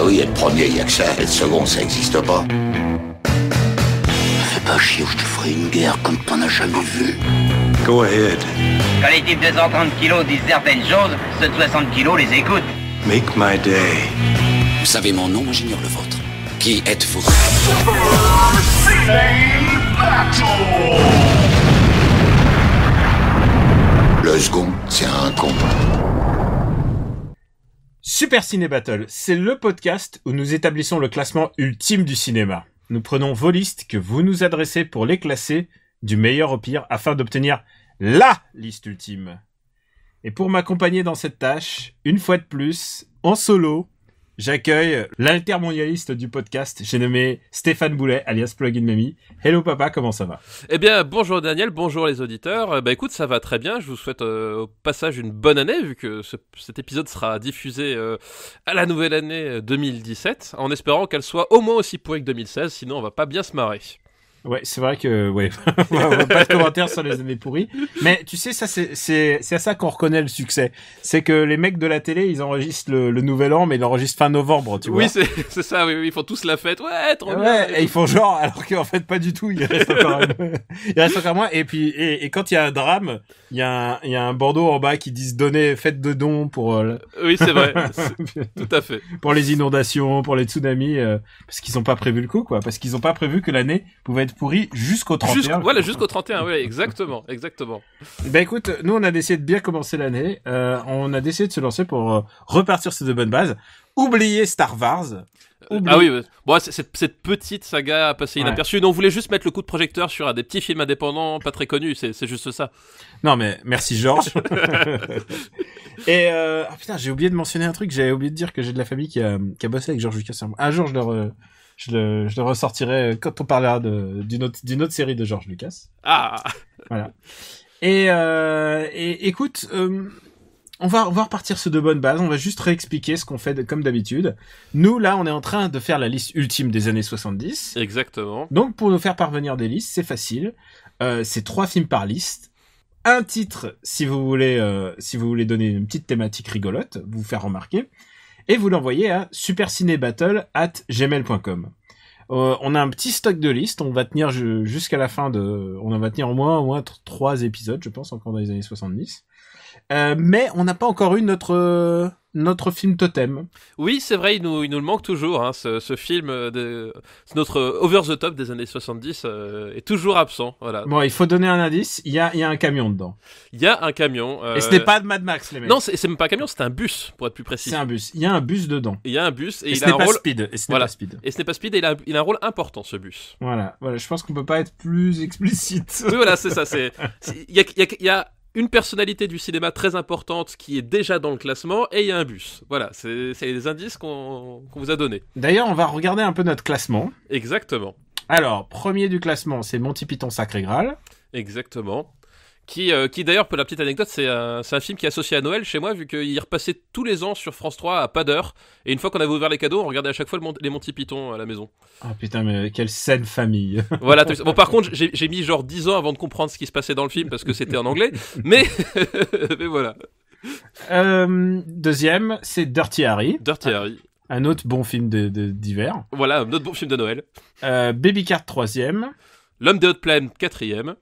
Bah oui, être premier, y a que ça. Être second, ça existe pas. Fais pas chier ou je te ferai une guerre comme t'en as jamais vu. Go ahead. Quand les types de 130 kilos disent certaines choses, ceux de 60 kilos les écoutent. Make my day. Vous savez mon nom, j'ignore le vôtre. Qui êtes-vous? Le second, c'est un con. Super Ciné Battle, c'est le podcast où nous établissons le classement ultime du cinéma. Nous prenons vos listes que vous nous adressez pour les classer du meilleur au pire afin d'obtenir LA liste ultime. Et pour m'accompagner dans cette tâche, une fois de plus, en solo, j'accueille l'altermondialiste du podcast, j'ai nommé Stéphane Boulet, alias Plugin Mamie. Hello papa, comment ça va? Eh bien, bonjour Daniel, bonjour les auditeurs. Écoute, ça va très bien, je vous souhaite au passage une bonne année, vu que cet épisode sera diffusé à la nouvelle année 2017, en espérant qu'elle soit au moins aussi pourrie que 2016, sinon on va pas bien se marrer. Ouais, c'est vrai que, ouais, on va pas de commentaires sur les années pourries. Mais tu sais, ça, c'est à ça qu'on reconnaît le succès. C'est que les mecs de la télé, ils enregistrent le nouvel an, mais ils l'enregistrent fin novembre, tu vois. Oui, c'est ça, oui, ils font tous la fête, ouais, trop bien. Ouais, et ils font genre, alors qu'en fait, pas du tout, il reste encore moins. Et puis, et quand il y a un drame, il y a un bandeau en bas qui dit donner, faites de dons pour, Oui, c'est vrai. Tout à fait. Pour les inondations, pour les tsunamis, parce qu'ils ont pas prévu le coup, quoi. Parce qu'ils ont pas prévu que l'année pouvait être pourri jusqu'au 31. Voilà, jusqu'au 31, oui, exactement. Ben écoute, nous on a décidé de bien commencer l'année, on a décidé de se lancer pour repartir sur de bonnes bases, oublier Star Wars. Ah oui, bon, cette petite saga a passé inaperçue. Ouais. Non, on voulait juste mettre le coup de projecteur sur des petits films indépendants pas très connus, c'est juste ça. Non mais merci Georges. Et putain, j'ai oublié de mentionner un truc, j'avais oublié de dire que j'ai de la famille qui a bossé avec Georges Lucas. Un jour je le ressortirai quand on parlera d'une autre série de George Lucas. Ah. Voilà. Et écoute, on va repartir sur de bonnes bases. On va juste réexpliquer ce qu'on fait comme d'habitude. Nous, là, on est en train de faire la liste ultime des années 70. Exactement. Donc, pour nous faire parvenir des listes, c'est facile. C'est 3 films par liste. Un titre, si vous voulez donner une petite thématique rigolote, vous faire remarquer. Et vous l'envoyez à supercinébattle@gmail.com. On a un petit stock de listes, on va tenir jusqu'à la fin on va tenir au moins 3 épisodes, je pense, encore dans les années 70. Mais on n'a pas encore eu notre film totem. Oui, c'est vrai, il nous le manque toujours, hein, ce film notre over the top des années 70 est toujours absent, voilà. Bon, il faut donner un indice, il y a un camion dedans. Il y a un camion. Et ce n'est pas de Mad Max, les mecs. Non, c'est même pas un camion, c'est un bus, pour être plus précis. C'est un bus, il y a un bus dedans. Il y a un bus et il a un rôle... Speed. Et ce n'est pas Speed. Et ce n'est pas Speed et il a un rôle important, ce bus. Voilà, je pense qu'on peut pas être plus explicite. Oui, voilà, c'est ça, il y a une personnalité du cinéma très importante qui est déjà dans le classement et il y a un bus. Voilà, c'est les indices qu'on vous a donnés. D'ailleurs, on va regarder un peu notre classement. Exactement. Alors, premier du classement, c'est Monty Python Sacré Graal. Exactement. Qui d'ailleurs, pour la petite anecdote, c'est un film qui est associé à Noël chez moi, vu qu'il repassait tous les ans sur France 3 à pas d'heure. Et une fois qu'on avait ouvert les cadeaux, on regardait à chaque fois les Monty Python à la maison. Oh putain, mais quelle saine famille. Voilà. Bon, par contre, j'ai mis genre 10 ans avant de comprendre ce qui se passait dans le film, parce que c'était en anglais. Mais voilà. Deuxième, c'est Dirty Harry. Dirty Harry. Un autre bon film d'hiver. Voilà, un autre bon film de Noël. Baby Cart, troisième. L'homme des hautes plaines, quatrième.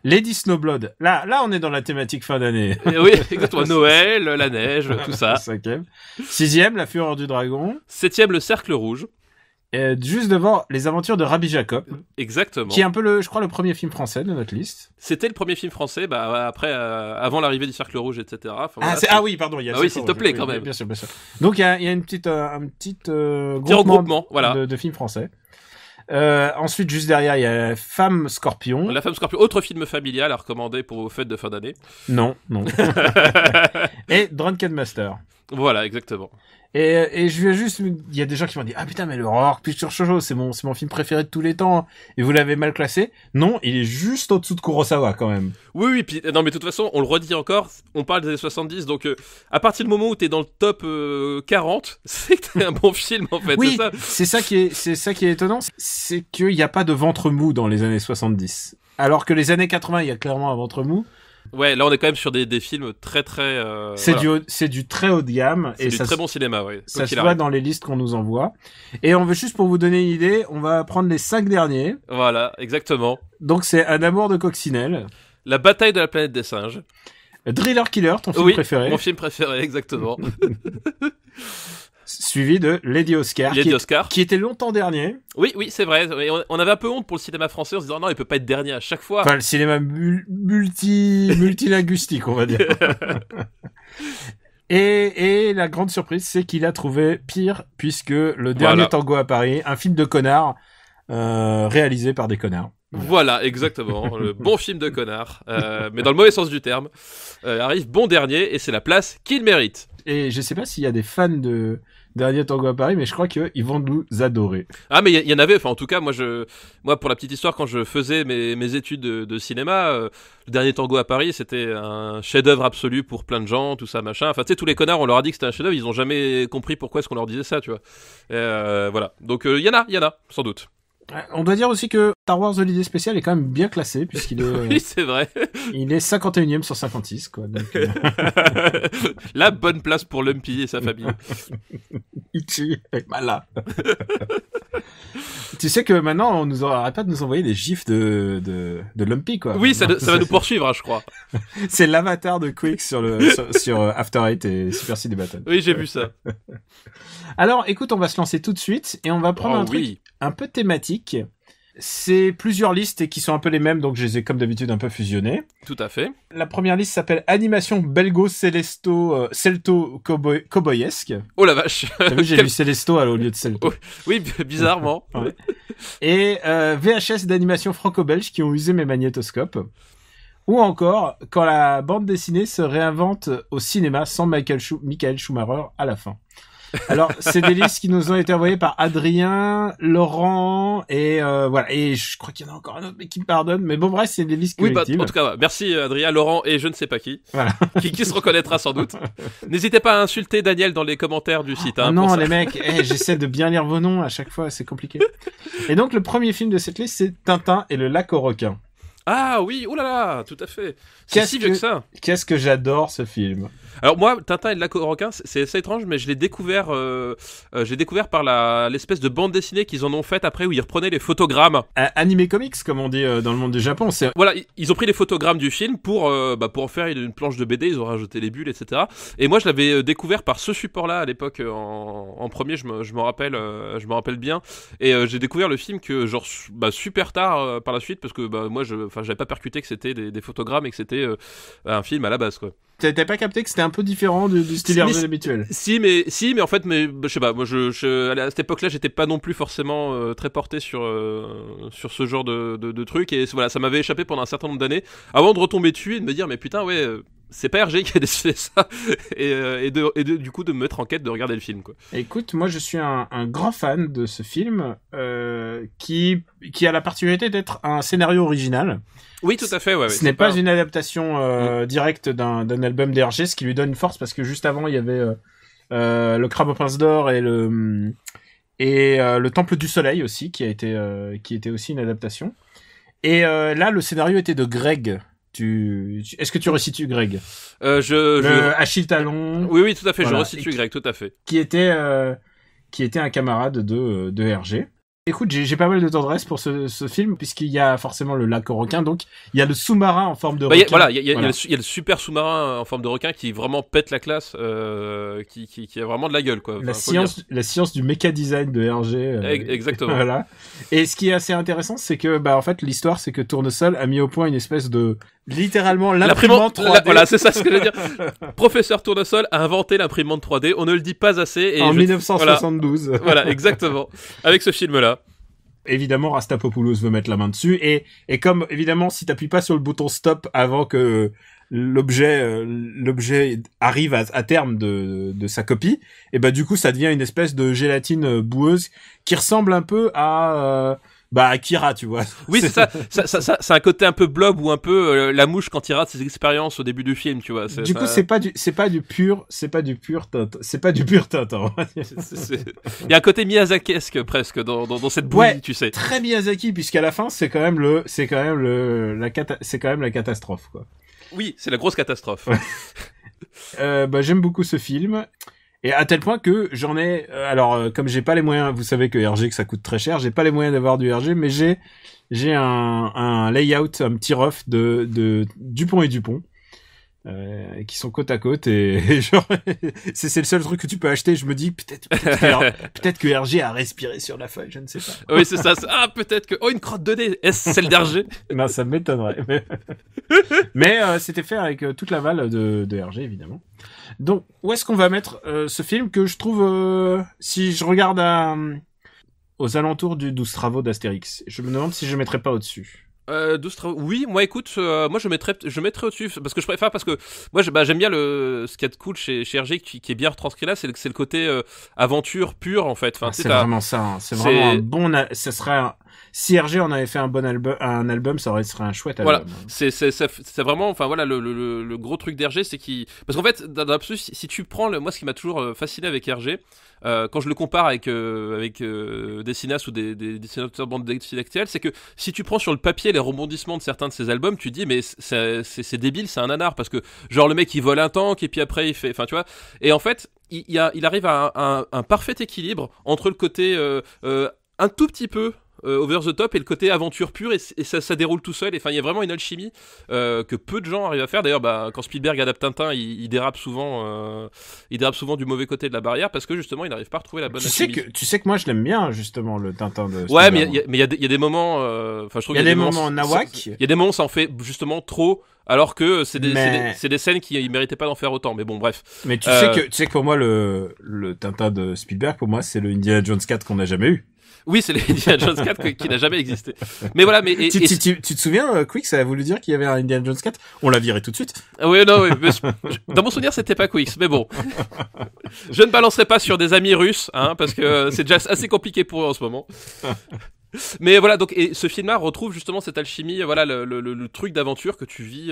Lady Snowblood. Là, on est dans la thématique fin d'année. Oui, exactement. Noël, la neige, tout ça. Cinquième. Sixième, La Fureur du Dragon. Septième, Le Cercle Rouge. Et juste devant, Les Aventures de Rabbi Jacob. Exactement. Qui est un peu je crois, le premier film français de notre liste. C'était le premier film français, après, avant l'arrivée du Cercle Rouge, etc. Enfin, voilà, oui, pardon, il y a. Ah oui, s'il te plaît, quand même. Bien sûr. Donc, il y a un petit regroupement, voilà. de films français. Ensuite, juste derrière, il y a Femme Scorpion. La Femme Scorpion, autre film familial à recommander pour vos fêtes de fin d'année. Non. Et Drunken Master. Voilà, exactement. Et je viens juste, il y a des gens qui m'ont dit, ah putain, mais le Horror Picture Show, c'est mon film préféré de tous les temps, et vous l'avez mal classé. Non, il est juste au-dessous de Kurosawa, quand même. Oui, puis, non, mais de toute façon, on le redit encore, on parle des années 70, donc, à partir du moment où t'es dans le top 40, c'est que t'es un bon film, en fait, oui, c'est ça. C'est ça qui est étonnant, c'est qu'il n'y a pas de ventre mou dans les années 70. Alors que les années 80, il y a clairement un ventre mou. Ouais, là on est quand même sur des films très très. C'est du très haut de gamme. C'est du très bon cinéma, ouais. Ça se voit dans les listes qu'on nous envoie. Et on veut juste pour vous donner une idée, on va prendre les 5 derniers. Voilà, exactement. Donc c'est Un amour de coccinelle. La bataille de la planète des singes. Thriller Killer, ton film préféré. Mon film préféré, exactement. Suivi de Lady Oscar, qui était longtemps dernier. Oui, c'est vrai. On avait un peu honte pour le cinéma français en se disant non, il peut pas être dernier à chaque fois. Enfin, le cinéma multilinguistique, on va dire. Et la grande surprise, c'est qu'il a trouvé pire, puisque le dernier Tango à Paris, un film de connards, réalisé par des connards. Voilà, exactement. Le bon film de connard, mais dans le mauvais sens du terme, arrive bon dernier et c'est la place qu'il mérite. Et je sais pas s'il y a des fans de Dernier Tango à Paris, mais je crois qu'ils vont nous adorer. Ah, mais il y en avait, enfin en tout cas, moi pour la petite histoire, quand je faisais mes études de cinéma, le Dernier Tango à Paris, c'était un chef-d'œuvre absolu pour plein de gens, tout ça, machin. Enfin, tu sais, tous les connards, on leur a dit que c'était un chef-d'œuvre, ils ont jamais compris pourquoi est-ce qu'on leur disait ça, tu vois. Voilà. Donc, il y en a, sans doute. On doit dire aussi que Star Wars de l'idée spéciale est quand même bien classé, puisqu'il est... Oui, c'est vrai. Il est 51e sur 56, quoi. Donc, La bonne place pour Lumpy et sa famille. Ichi est malin. Tu sais que maintenant, on nous arrête pas de nous envoyer des gifs de Lumpy, quoi. Oui, ça va nous poursuivre, hein, je crois. C'est l'avatar de Quick sur After Eight et Super City Battle. Oui, j'ai vu ça. Alors, écoute, on va se lancer tout de suite et on va prendre un truc un peu thématique. C'est plusieurs listes qui sont un peu les mêmes, donc je les ai comme d'habitude un peu fusionnées. Tout à fait. La première liste s'appelle Animation belgo-celto-cowboyesque. Oh la vache. T'as vu, j'ai lu Celesto au lieu de Celto. Oui, bizarrement. Ouais. Et VHS d'animation franco-belge qui ont usé mes magnétoscopes. Ou encore, quand la bande dessinée se réinvente au cinéma sans Michael Schumacher à la fin. Alors, c'est des listes qui nous ont été envoyées par Adrien, Laurent, et voilà. Et je crois qu'il y en a encore un autre, mais qui me pardonne. Mais bon, bref, c'est des listes collectives. Oui, en tout cas, merci Adrien, Laurent et je ne sais pas qui. Voilà. qui se reconnaîtra sans doute. N'hésitez pas à insulter Daniel dans les commentaires du site. Hein, non, les mecs, j'essaie de bien lire vos noms à chaque fois, c'est compliqué. Et donc, le premier film de cette liste, c'est Tintin et le lac aux requins. Ah oui, oh là là, tout à fait. C'est si vieux que ça. Qu'est-ce que j'adore ce film. Alors moi, Tintin et le lac aux requins, c'est assez étrange, mais je l'ai découvert par l'espèce de bande dessinée qu'ils en ont faite après où ils reprenaient les photogrammes. Animé comics, comme on dit dans le monde du Japon. Voilà, ils ont pris les photogrammes du film pour en faire une planche de BD, ils ont rajouté les bulles, etc. Et moi, je l'avais découvert par ce support-là à l'époque en premier, je m'en rappelle bien. Et j'ai découvert le film que super tard par la suite parce que moi, j'avais pas percuté que c'était des photogrammes et que c'était un film à la base, quoi. T'avais pas capté que c'était un peu différent du style RG habituel. Si, mais en fait, je sais pas. Moi, à cette époque-là, j'étais pas non plus forcément très porté sur ce genre de trucs. Et voilà, ça m'avait échappé pendant un certain nombre d'années avant de retomber dessus et de me dire, mais putain, ouais. C'est pas RG qui a décidé ça et du coup de me mettre en quête de regarder le film, quoi. Écoute, moi je suis un grand fan de ce film qui a la particularité d'être un scénario original. Oui, tout à fait. Ouais, ce n'est pas une adaptation directe d'un album d'RG, ce qui lui donne une force parce que juste avant il y avait le Crabe au Prince d'Or et le Temple du Soleil aussi qui était aussi une adaptation. Et là le scénario était de Greg. Est-ce que tu resitues Greg? Achille Talon. Oui, tout à fait. Voilà. Je resitue Greg, tout à fait. Qui était un camarade de RG. Écoute, j'ai pas mal de tendresse pour ce film puisqu'il y a forcément le lac aux requins, donc il y a le sous-marin en forme de requin. Il y a le super sous-marin en forme de requin qui vraiment pète la classe, qui a vraiment de la gueule, quoi. La science du méca-design de RG. Exactement. Voilà. Et ce qui est assez intéressant, c'est que en fait l'histoire, c'est que Tournesol a mis au point une espèce de littéralement l'imprimante 3D. Voilà, c'est ça ce que je veux dire. Professeur Tournesol a inventé l'imprimante 3D. On ne le dit pas assez. Et en 1972. Voilà, exactement. Avec ce film-là. Évidemment, Rastapopoulos veut mettre la main dessus et comme évidemment, si t'appuies pas sur le bouton stop avant que l'objet arrive à terme de sa copie, et du coup, ça devient une espèce de gélatine boueuse qui ressemble un peu à Akira, tu vois. Oui, c'est ça. C'est un côté un peu blob ou un peu la mouche quand il rate ses expériences au début du film, tu vois. Du coup, c'est pas du pur Tintin. Il y a un côté Miyazaki-esque presque dans cette bouillie, tu sais. Très Miyazaki, puisqu'à la fin, c'est quand même la catastrophe, quoi. Oui, c'est la grosse catastrophe. J'aime beaucoup ce film. Et à tel point que j'en ai, comme j'ai pas les moyens, vous savez que RG, que ça coûte très cher, j'ai pas les moyens d'avoir du RG, mais j'ai un layout, un petit rough de Dupont et Dupont, qui sont côte à côte et genre, c'est le seul truc que tu peux acheter. Je me dis, peut-être que RG a respiré sur la feuille, je ne sais pas. Oui, c'est ça. Peut-être que, une crotte 2D, est-ce celle d'RG? Non, ça m'étonnerait. Mais c'était fait avec toute la balle de RG, évidemment. Donc, où est-ce qu'on va mettre ce film que je trouve, si je regarde aux alentours du 12 travaux d'Astérix, je me demande si je mettrais pas au-dessus. 12 travaux. Oui, moi écoute, moi je mettrais au-dessus parce que je préfère, parce que moi j'aime bien ce qu'il y a de cool chez RG qui est bien retranscrit là, c'est le côté aventure pure en fait. Enfin, c'est vraiment ça, hein. C'est vraiment un bon, ça serait si RG on avait fait un bon album, ça serait un chouette album. Voilà, c'est vraiment, enfin voilà, le gros truc d'RG, c'est parce qu'en fait, dans l'absolu, si tu prends moi ce qui m'a toujours fasciné avec RG, quand je le compare avec des cinéastes ou des dessinateurs de bande dessinée actuelle, c'est que si tu prends sur le papier les rebondissements de certains de ces albums, tu te dis mais c'est débile, c'est un nanar, parce que genre le mec il vole un tank et puis après il fait, enfin tu vois, et en fait il arrive à un parfait équilibre entre le côté un tout petit peu over the top et le côté aventure pure, et ça déroule tout seul. Enfin, il y a vraiment une alchimie que peu de gens arrivent à faire. D'ailleurs, quand Spielberg adapte Tintin, il dérape souvent du mauvais côté de la barrière, parce que justement, il n'arrive pas à retrouver la bonne alchimie. Tu sais que moi, je l'aime bien, justement, le Tintin de Spielberg. Ouais, mais il y a des moments. Enfin, je trouve il y a des moments nawak. Il y a des moments où ça en fait justement trop. Alors que c'est des scènes qui méritaient pas d'en faire autant. Mais bon, bref. Mais tu sais que pour moi, le Tintin de Spielberg, pour moi, c'est le Indiana Jones 4 qu'on n'a jamais eu. Oui, c'est l'Indiana Jones 4 qui n'a jamais existé. Mais voilà, tu te souviens, Quick, ça a voulu dire qu'il y avait un Indiana Jones 4? On l'a viré tout de suite. Oui, non, oui. Dans mon souvenir, c'était pas Quick, mais bon. Je ne balancerai pas sur des amis russes, hein, parce que c'est déjà assez compliqué pour eux en ce moment. Mais voilà, donc, et ce film-là retrouve justement cette alchimie, voilà, le truc d'aventure que tu vis,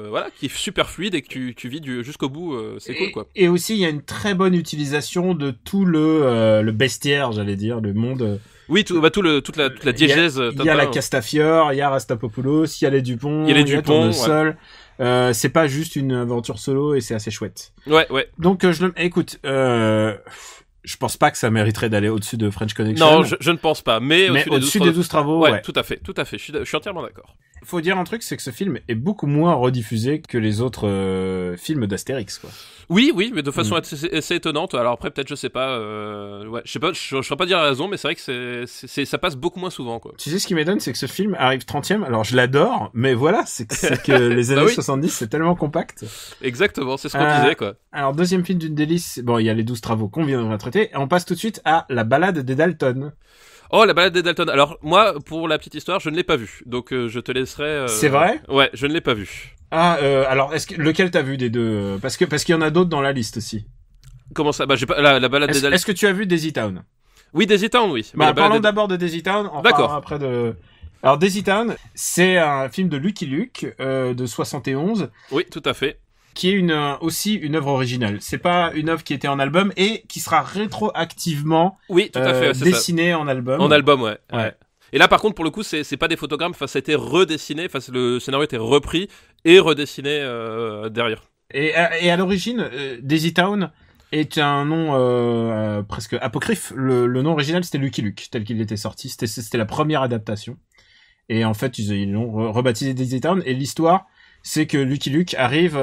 voilà, qui est super fluide et que tu vis jusqu'au bout, c'est cool, quoi. Et aussi, il y a une très bonne utilisation de tout le bestiaire, j'allais dire, le monde. Oui, toute la diégèse. Il y a la Castafiore, il y a Rastapopoulos, il y a les Dupont, il y a les Tournesol. Ouais. C'est pas juste une aventure solo et c'est assez chouette. Ouais. Donc, écoute, je pense pas que ça mériterait d'aller au-dessus de French Connection. Non, je ne pense pas. Mais au-dessus des 12 travaux, ouais. Tout à fait. Je suis entièrement d'accord. Faut dire un truc, c'est que ce film est beaucoup moins rediffusé que les autres films d'Astérix, quoi. Oui, mais de façon assez étonnante. Alors après, peut-être, je sais pas, je sais pas, je saurais pas dire la raison, mais c'est vrai que ça passe beaucoup moins souvent, quoi. Tu sais ce qui m'étonne, c'est que ce film arrive 30e. Alors, je l'adore, mais voilà, c'est que les années 70, c'est tellement compact. Exactement, c'est ce qu'on disait, quoi. Alors, deuxième film d'une délice. Bon, il y a les 12 travaux qu'on vient de traiter. Et on passe tout de suite à La Balade des Dalton. Oh, La Balade des Dalton. Alors, moi, pour la petite histoire, je ne l'ai pas vu. Donc, je te laisserai... C'est vrai? Ouais, je ne l'ai pas vu. Alors, lequel t'as vu des deux? Parce qu'il y en a d'autres dans la liste aussi. Comment ça? J'ai pas, la Balade des Dalton. Est-ce que tu as vu Daisy Town? Oui, Daisy Town, oui. Parlons d'abord de Daisy Town. D'accord. Après Alors, Daisy Town, c'est un film de Lucky Luke, de 71. Oui, tout à fait. Qui est aussi une œuvre originale. C'est pas une œuvre qui était en album et qui sera rétroactivement oui, tout à fait, dessinée en album. En album, ouais. Et là, par contre, pour le coup, c'est pas des photogrammes. Enfin, ça a été redessiné. Enfin, le scénario a été repris et redessiné derrière. Et à l'origine, Daisy Town est un nom presque apocryphe. Le nom original, c'était Lucky Luke, tel qu'il était sorti. C'était la première adaptation. Et en fait, ils l'ont rebaptisé Daisy Town. Et l'histoire, c'est que Lucky Luke arrive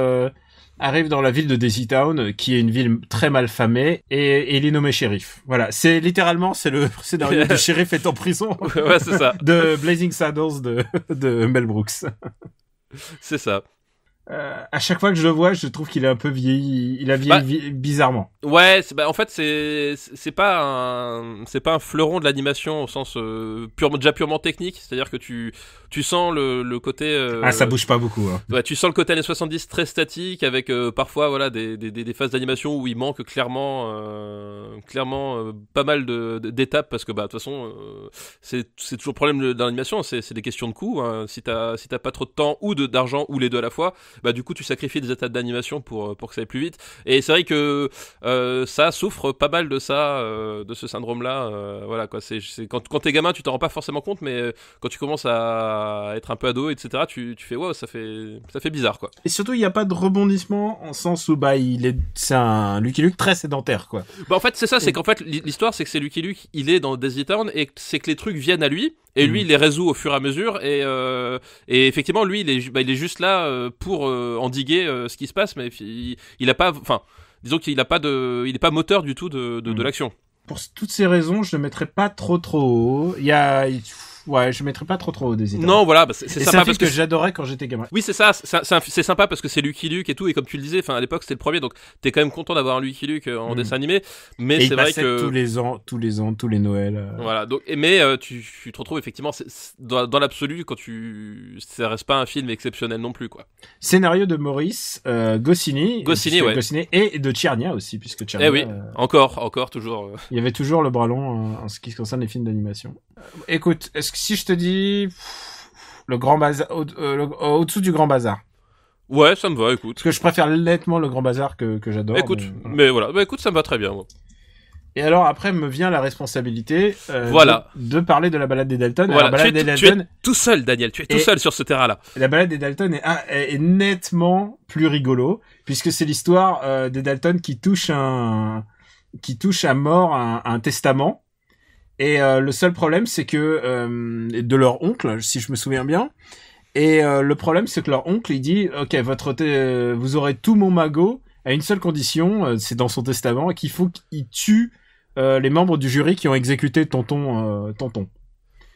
dans la ville de Daisy Town, qui est une ville très mal famée, et il est nommé shérif. Voilà, c'est littéralement, c'est le scénario du shérif est en prison. Ouais, c'est ça. De Blazing Saddles de Mel Brooks. C'est ça. À chaque fois que je le vois, je trouve qu'il est un peu vieilli. Il a vieilli bizarrement. Ouais, en fait, c'est pas un fleuron de l'animation au sens purement technique. C'est-à-dire que tu sens le côté. Ça bouge pas beaucoup. Hein. Ouais, tu sens le côté années 70 très statique, avec parfois voilà des phases d'animation où il manque clairement pas mal d'étapes, parce que de toute façon c'est toujours le problème dans l'animation. C'est des questions de coût. Hein. Si t'as pas trop de temps ou d'argent, ou les deux à la fois, bah du coup tu sacrifies des étapes d'animation pour que ça aille plus vite. Et c'est vrai que ça souffre pas mal de ça, de ce syndrome-là. Voilà quoi. C'est quand t'es gamin, tu t'en rends pas forcément compte, mais quand tu commences à être un peu ado, etc., tu fais wow, ça fait bizarre quoi. Et surtout, il n'y a pas de rebondissement en sens où c'est un Lucky Luke très sédentaire quoi. Bah en fait c'est ça, c'est qu'en fait l'histoire c'est que c'est Lucky Luke, il est dans Daisy Town et c'est que les trucs viennent à lui et lui il les résout au fur et à mesure et effectivement lui il est juste là pour endiguer ce qui se passe, mais il a pas, enfin disons qu'il a pas il est pas moteur du tout de l'action. Pour toutes ces raisons, je ne mettrais pas trop haut. Je mettrais pas trop haut des Town. Non, voilà, bah c'est sympa sympa parce parce que j'adorais quand j'étais gamin. Oui, c'est ça, c'est sympa parce que c'est Lucky Luke et tout, et comme tu le disais, enfin à l'époque c'était le premier, donc t'es quand même content d'avoir un Lucky Luke en dessin animé, mais et c'est vrai que tous les Noëls. Voilà, donc mais tu te retrouves effectivement dans l'absolu quand ça reste pas un film exceptionnel non plus quoi. Scénario de Maurice Goscinny, ouais. Goscinny et de Tchernia aussi, puisque Tchernia. Eh oui, encore toujours. Il y avait toujours le bras long en ce qui concerne les films d'animation. Écoute, est-ce que si je te dis le Grand Bazar, au-dessous du Grand Bazar. Ouais, ça me va, écoute. Parce que je préfère nettement le Grand Bazar que j'adore. Écoute, mais voilà, bah écoute, ça me va très bien. Moi. Et alors après me vient la responsabilité de parler de la balade des Dalton. Voilà, alors, tu es tout seul, Daniel, tu es tout seul sur ce terrain-là. La balade des Dalton est nettement plus rigolo, puisque c'est l'histoire des Dalton qui touche à mort un testament. Et le seul problème, c'est que de leur oncle, si je me souviens bien. Et le problème, c'est que leur oncle, il dit, ok, vous aurez tout mon magot à une seule condition, c'est dans son testament, qu'il faut qu'il tue les membres du jury qui ont exécuté tonton.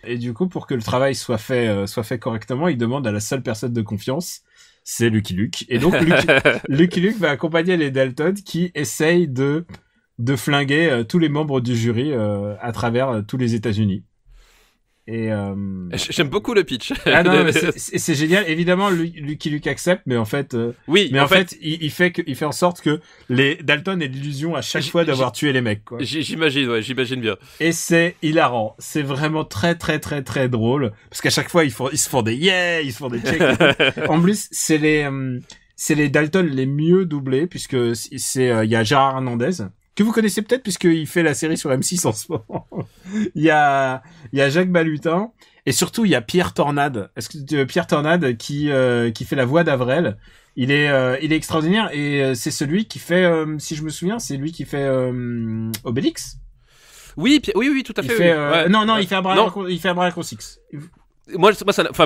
Et du coup, pour que le travail soit fait correctement, il demande à la seule personne de confiance, c'est Lucky Luke. Et donc Lucky Luke va accompagner les Dalton qui essayent de flinguer tous les membres du jury à travers tous les États-Unis. Et j'aime beaucoup le pitch. Ah non, mais c'est génial. Évidemment, Lucky Luke accepte, mais en fait, en fait, il fait en sorte que les Dalton aient l'illusion à chaque fois d'avoir tué les mecs, quoi. J'imagine bien. Et c'est hilarant. C'est vraiment très, très, très, très drôle. Parce qu'à chaque fois, ils se font des ils se font des checks. En plus, c'est les Dalton les mieux doublés, puisque il y a Gérard Hernandez, que vous connaissez peut-être puisqu'il fait la série sur M6 en ce moment. il y a Jacques Balutin et surtout il y a Pierre Tornade. Pierre Tornade qui fait la voix d'Avrel. Il est extraordinaire et c'est celui qui fait si je me souviens, c'est lui qui fait Obélix. Oui, tout à fait. Il fait Abraham Six. Moi,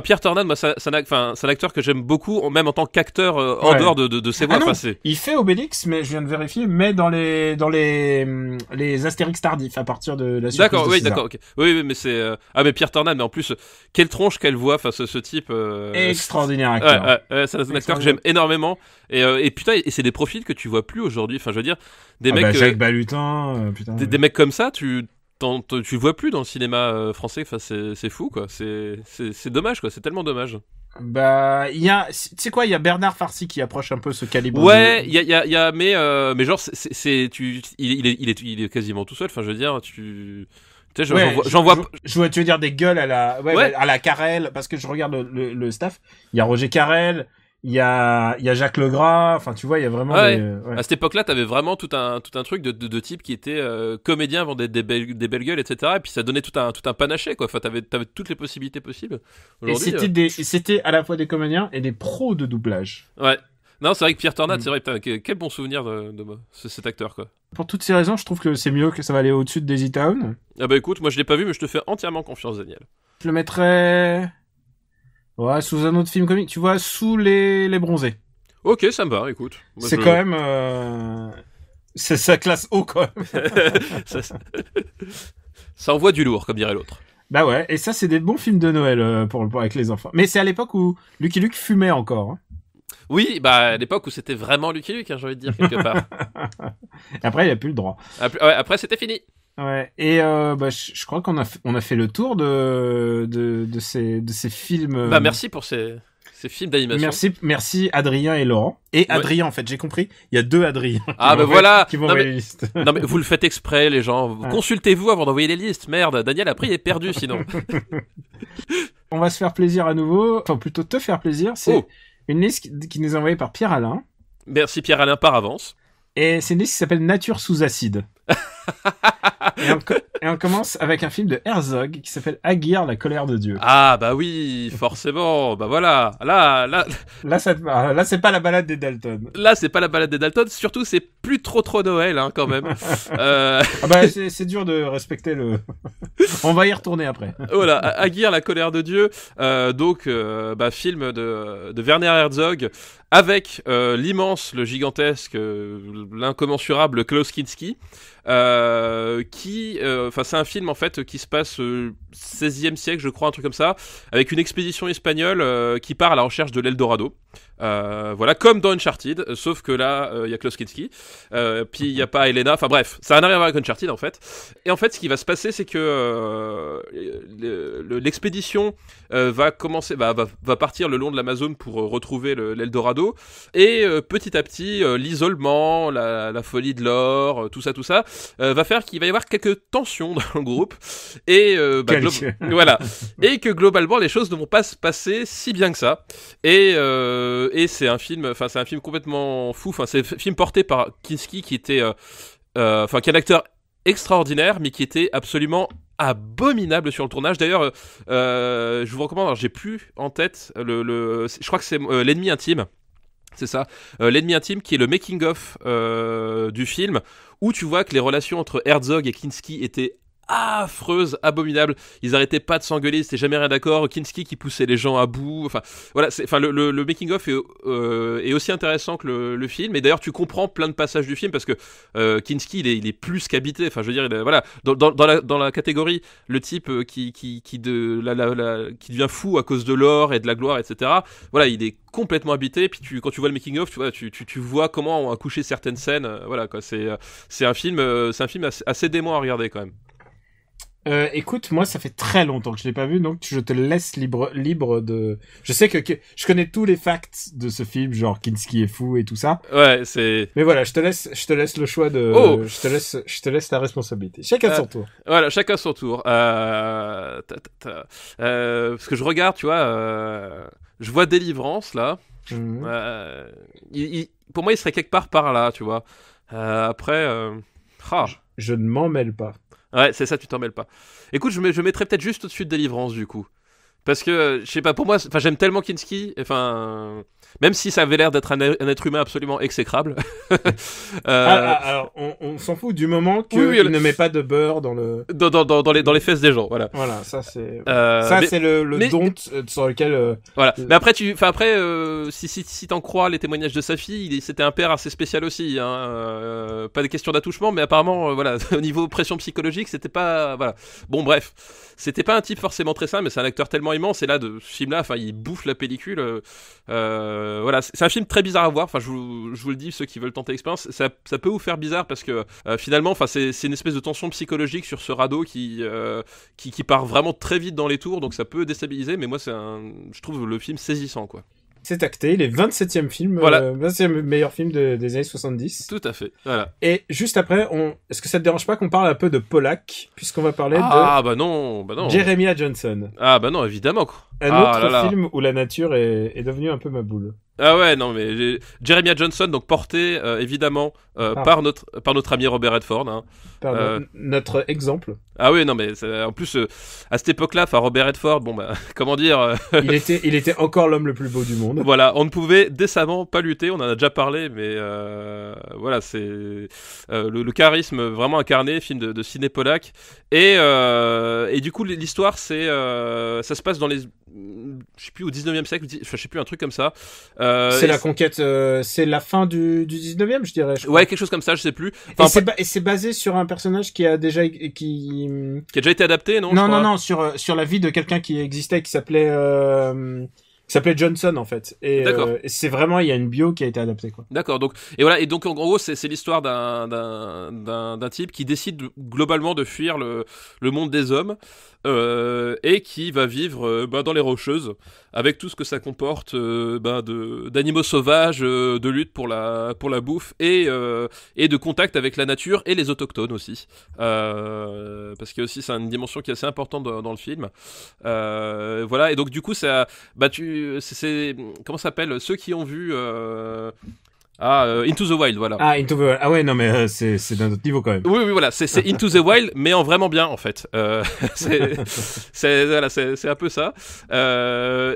Pierre Tornade, c'est un acteur que j'aime beaucoup, même en tant qu'acteur en dehors de ses voix. Il fait Obélix, mais je viens de vérifier, mais dans les Astérix tardifs à partir de la surprise. D'accord, d'accord, ok. Oui, mais c'est mais Pierre Tornade, mais en plus quelle tronche, quelle voix, ce type. Extraordinaire acteur. C'est un acteur que j'aime énormément et putain, et c'est des profils que tu vois plus aujourd'hui. Enfin, je veux dire, des mecs. Jacques Balutin, putain. Des mecs comme ça, tu le vois plus dans le cinéma français. Enfin, c'est fou quoi, c'est dommage quoi, c'est tellement dommage. Bah il y a, tu sais quoi, il y a Bernard Farcy qui approche un peu ce calibre. Ouais, il y a mais genre il est quasiment tout seul. Enfin, je veux dire, tu sais, j'en vois. Tu veux dire des gueules à la Carrel, parce que je regarde le staff. Il y a Roger Carrel. Il y a Jacques Legras, enfin tu vois, il y a vraiment À cette époque-là, t'avais vraiment tout un truc de type qui était comédien, vendait des belles gueules, etc. Et puis ça donnait tout un panaché, quoi. Enfin, t'avais toutes les possibilités possibles. Et c'était à la fois des comédiens et des pros de doublage. Ouais. Non, c'est vrai que Pierre Tornade, c'est vrai, putain, quel bon souvenir de cet acteur, quoi. Pour toutes ces raisons, je trouve que c'est mieux, que ça va aller au-dessus de Daisy Town. Ah bah écoute, moi je l'ai pas vu, mais je te fais entièrement confiance, Daniel. Je le mettrais... Ouais, sous un autre film comique, tu vois, sous les bronzés. Ok, ça me va, écoute. Moi, c'est quand même... C'est sa classe haut, quand même. Ça envoie du lourd, comme dirait l'autre. Bah ouais, et ça, c'est des bons films de Noël pour avec les enfants. Mais c'est à l'époque où Lucky Luke fumait encore. Hein. Oui, bah à l'époque où c'était vraiment Lucky Luke, j'ai envie de dire, quelque part. Après, il n'y a plus le droit. Après, c'était fini. Ouais, et je crois qu'on a fait le tour de ces films. Bah merci pour ces films d'animation. Merci Adrien et Laurent. Et Adrien, en fait, j'ai compris, il y a 2 Adrien. Ah bah voilà. Qui vont envoyer les listes. Non mais vous le faites exprès, les gens. Consultez-vous avant d'envoyer les listes. Merde, Daniel après il est perdu sinon. On va se faire plaisir à nouveau, enfin plutôt te faire plaisir. une liste qui nous est envoyée par Pierre-Alain. Merci Pierre-Alain par avance. Et c'est une liste qui s'appelle Nature sous acide. Et on commence avec un film de Herzog qui s'appelle Aguirre, la colère de Dieu. Ah bah oui, forcément. Bah voilà. Là, c'est pas la balade des Dalton. Là, c'est pas la balade des Dalton. Surtout, c'est plus trop Noël, hein, quand même. Ah bah c'est dur de respecter le. On va y retourner après. Voilà, Aguirre, la colère de Dieu. Film de Werner Herzog avec l'immense, le gigantesque, l'incommensurable Klaus Kinski. C'est un film en fait qui se passe au XVIe siècle, je crois, un truc comme ça, avec une expédition espagnole qui part à la recherche de l'Eldorado. Voilà, comme dans Uncharted, sauf que là, il y a Klaus Kinski, puis il n'y a pas Elena, enfin bref, ça n'a rien à voir avec Uncharted en fait. Et en fait, ce qui va se passer, c'est que l'expédition va partir le long de l'Amazone pour retrouver l'Eldorado, et petit à petit, l'isolement, la folie de l'or, tout ça, va faire qu'il va y avoir quelques tensions dans le groupe, et voilà, et que globalement les choses ne vont pas se passer si bien que ça, et c'est un film complètement fou. Enfin, c'est un film porté par Kinski qui était, qui est un acteur extraordinaire, mais qui était absolument abominable sur le tournage. D'ailleurs, je vous recommande. Alors, j'ai plus en tête je crois que c'est L'ennemi intime. C'est ça, L'ennemi intime, qui est le making-of du film, où tu vois que les relations entre Herzog et Kinski étaient affreuses, abominables. Ils arrêtaient pas de s'engueuler, ils étaient jamais rien d'accord. Kinski qui poussait les gens à bout. Enfin, voilà. Le making-of est aussi intéressant que le film. Et d'ailleurs, tu comprends plein de passages du film parce que Kinski, il est plus qu'habité. Enfin, je veux dire, voilà, dans la catégorie, le type qui devient fou à cause de l'or et de la gloire, etc. Voilà, il est complètement habité. Puis quand tu vois le making-of, tu vois comment ont accouché certaines scènes. Voilà, quoi. C'est un film assez dément à regarder quand même. Écoute, moi ça fait très longtemps que je l'ai pas vu, donc je te laisse libre de. Je sais que je connais tous les facts de ce film, genre Kinski est fou et tout ça. Ouais, c'est. Mais voilà, je te laisse le choix de. Oh. Je te laisse la responsabilité. Chacun son tour. Voilà, chacun son tour. Parce que je regarde, tu vois, je vois Délivrance là. Pour moi, il serait quelque part par là, tu vois. Après, je ne m'en mêle pas. Ouais, c'est ça, tu t'en mêles pas. Écoute, je mettrais peut-être juste au-dessus de Délivrance, du coup. Parce que, je sais pas, pour moi, j'aime tellement Kinski, même si ça avait l'air d'être un être humain absolument exécrable. Alors, on s'en fout du moment qu'il ne met pas de beurre dans le... Dans les fesses des gens, voilà. Voilà, ça c'est... c'est le don sur lequel... Voilà. Mais après, si t'en crois les témoignages de sa fille, c'était un père assez spécial aussi, hein. Pas des questions d'attouchement, mais apparemment, voilà, au niveau pression psychologique, c'était pas... Voilà. Bon, bref. C'était pas un type forcément très simple, mais c'est un acteur tellement immense, et là, de ce film-là, il bouffe la pellicule. Voilà, c'est un film très bizarre à voir. Enfin, je vous le dis, ceux qui veulent tenter l'expérience, ça peut vous faire bizarre parce que finalement, c'est une espèce de tension psychologique sur ce radeau qui part vraiment très vite dans les tours, donc ça peut déstabiliser. Mais moi, je trouve le film saisissant, quoi. C'est acté, il est 27e film, voilà. 27e meilleur film des années 70. Tout à fait, voilà. Et juste après, est-ce que ça te dérange pas qu'on parle un peu de Pollack, puisqu'on va parler de... bah non. Jeremiah Johnson. Ah bah non, évidemment. Un autre film où la nature est devenue un peu ma boule. Ah ouais, non, mais Jeremiah Johnson, donc porté évidemment par notre ami Robert Redford. Hein. Par notre exemple. Ah oui, non, mais en plus, à cette époque-là, Robert Redford, comment dire... il était encore l'homme le plus beau du monde. Voilà, on ne pouvait décemment pas lutter, on en a déjà parlé, mais voilà, c'est le charisme vraiment incarné, film de Sidney Pollack. Et du coup, l'histoire, ça se passe dans les... Je sais plus, au 19e siècle, je sais plus, un truc comme ça. C'est la conquête, c'est la fin du 19e, je dirais. Ouais, quelque chose comme ça, je sais plus. Et c'est basé sur un personnage qui a déjà été adapté, non? Non, sur la vie de quelqu'un qui existait, qui s'appelait Johnson, en fait. Et c'est vraiment, il y a une bio qui a été adaptée, quoi. D'accord, donc, et voilà, et donc, en gros, c'est l'histoire d'un type qui décide globalement de fuir le monde des hommes, et qui va vivre dans les Rocheuses, avec tout ce que ça comporte d'animaux sauvages, de lutte pour la bouffe, et de contact avec la nature et les autochtones aussi. Parce que aussi, c'est une dimension qui est assez importante dans le film. Voilà, et donc du coup, ça, comment ça s'appelle, ceux qui ont vu Into the Wild, voilà. Ah, Into the Wild. Ah ouais, non, mais c'est d'un autre niveau quand même. Oui, voilà, c'est Into the Wild, mais en vraiment bien, en fait. C'est un peu ça.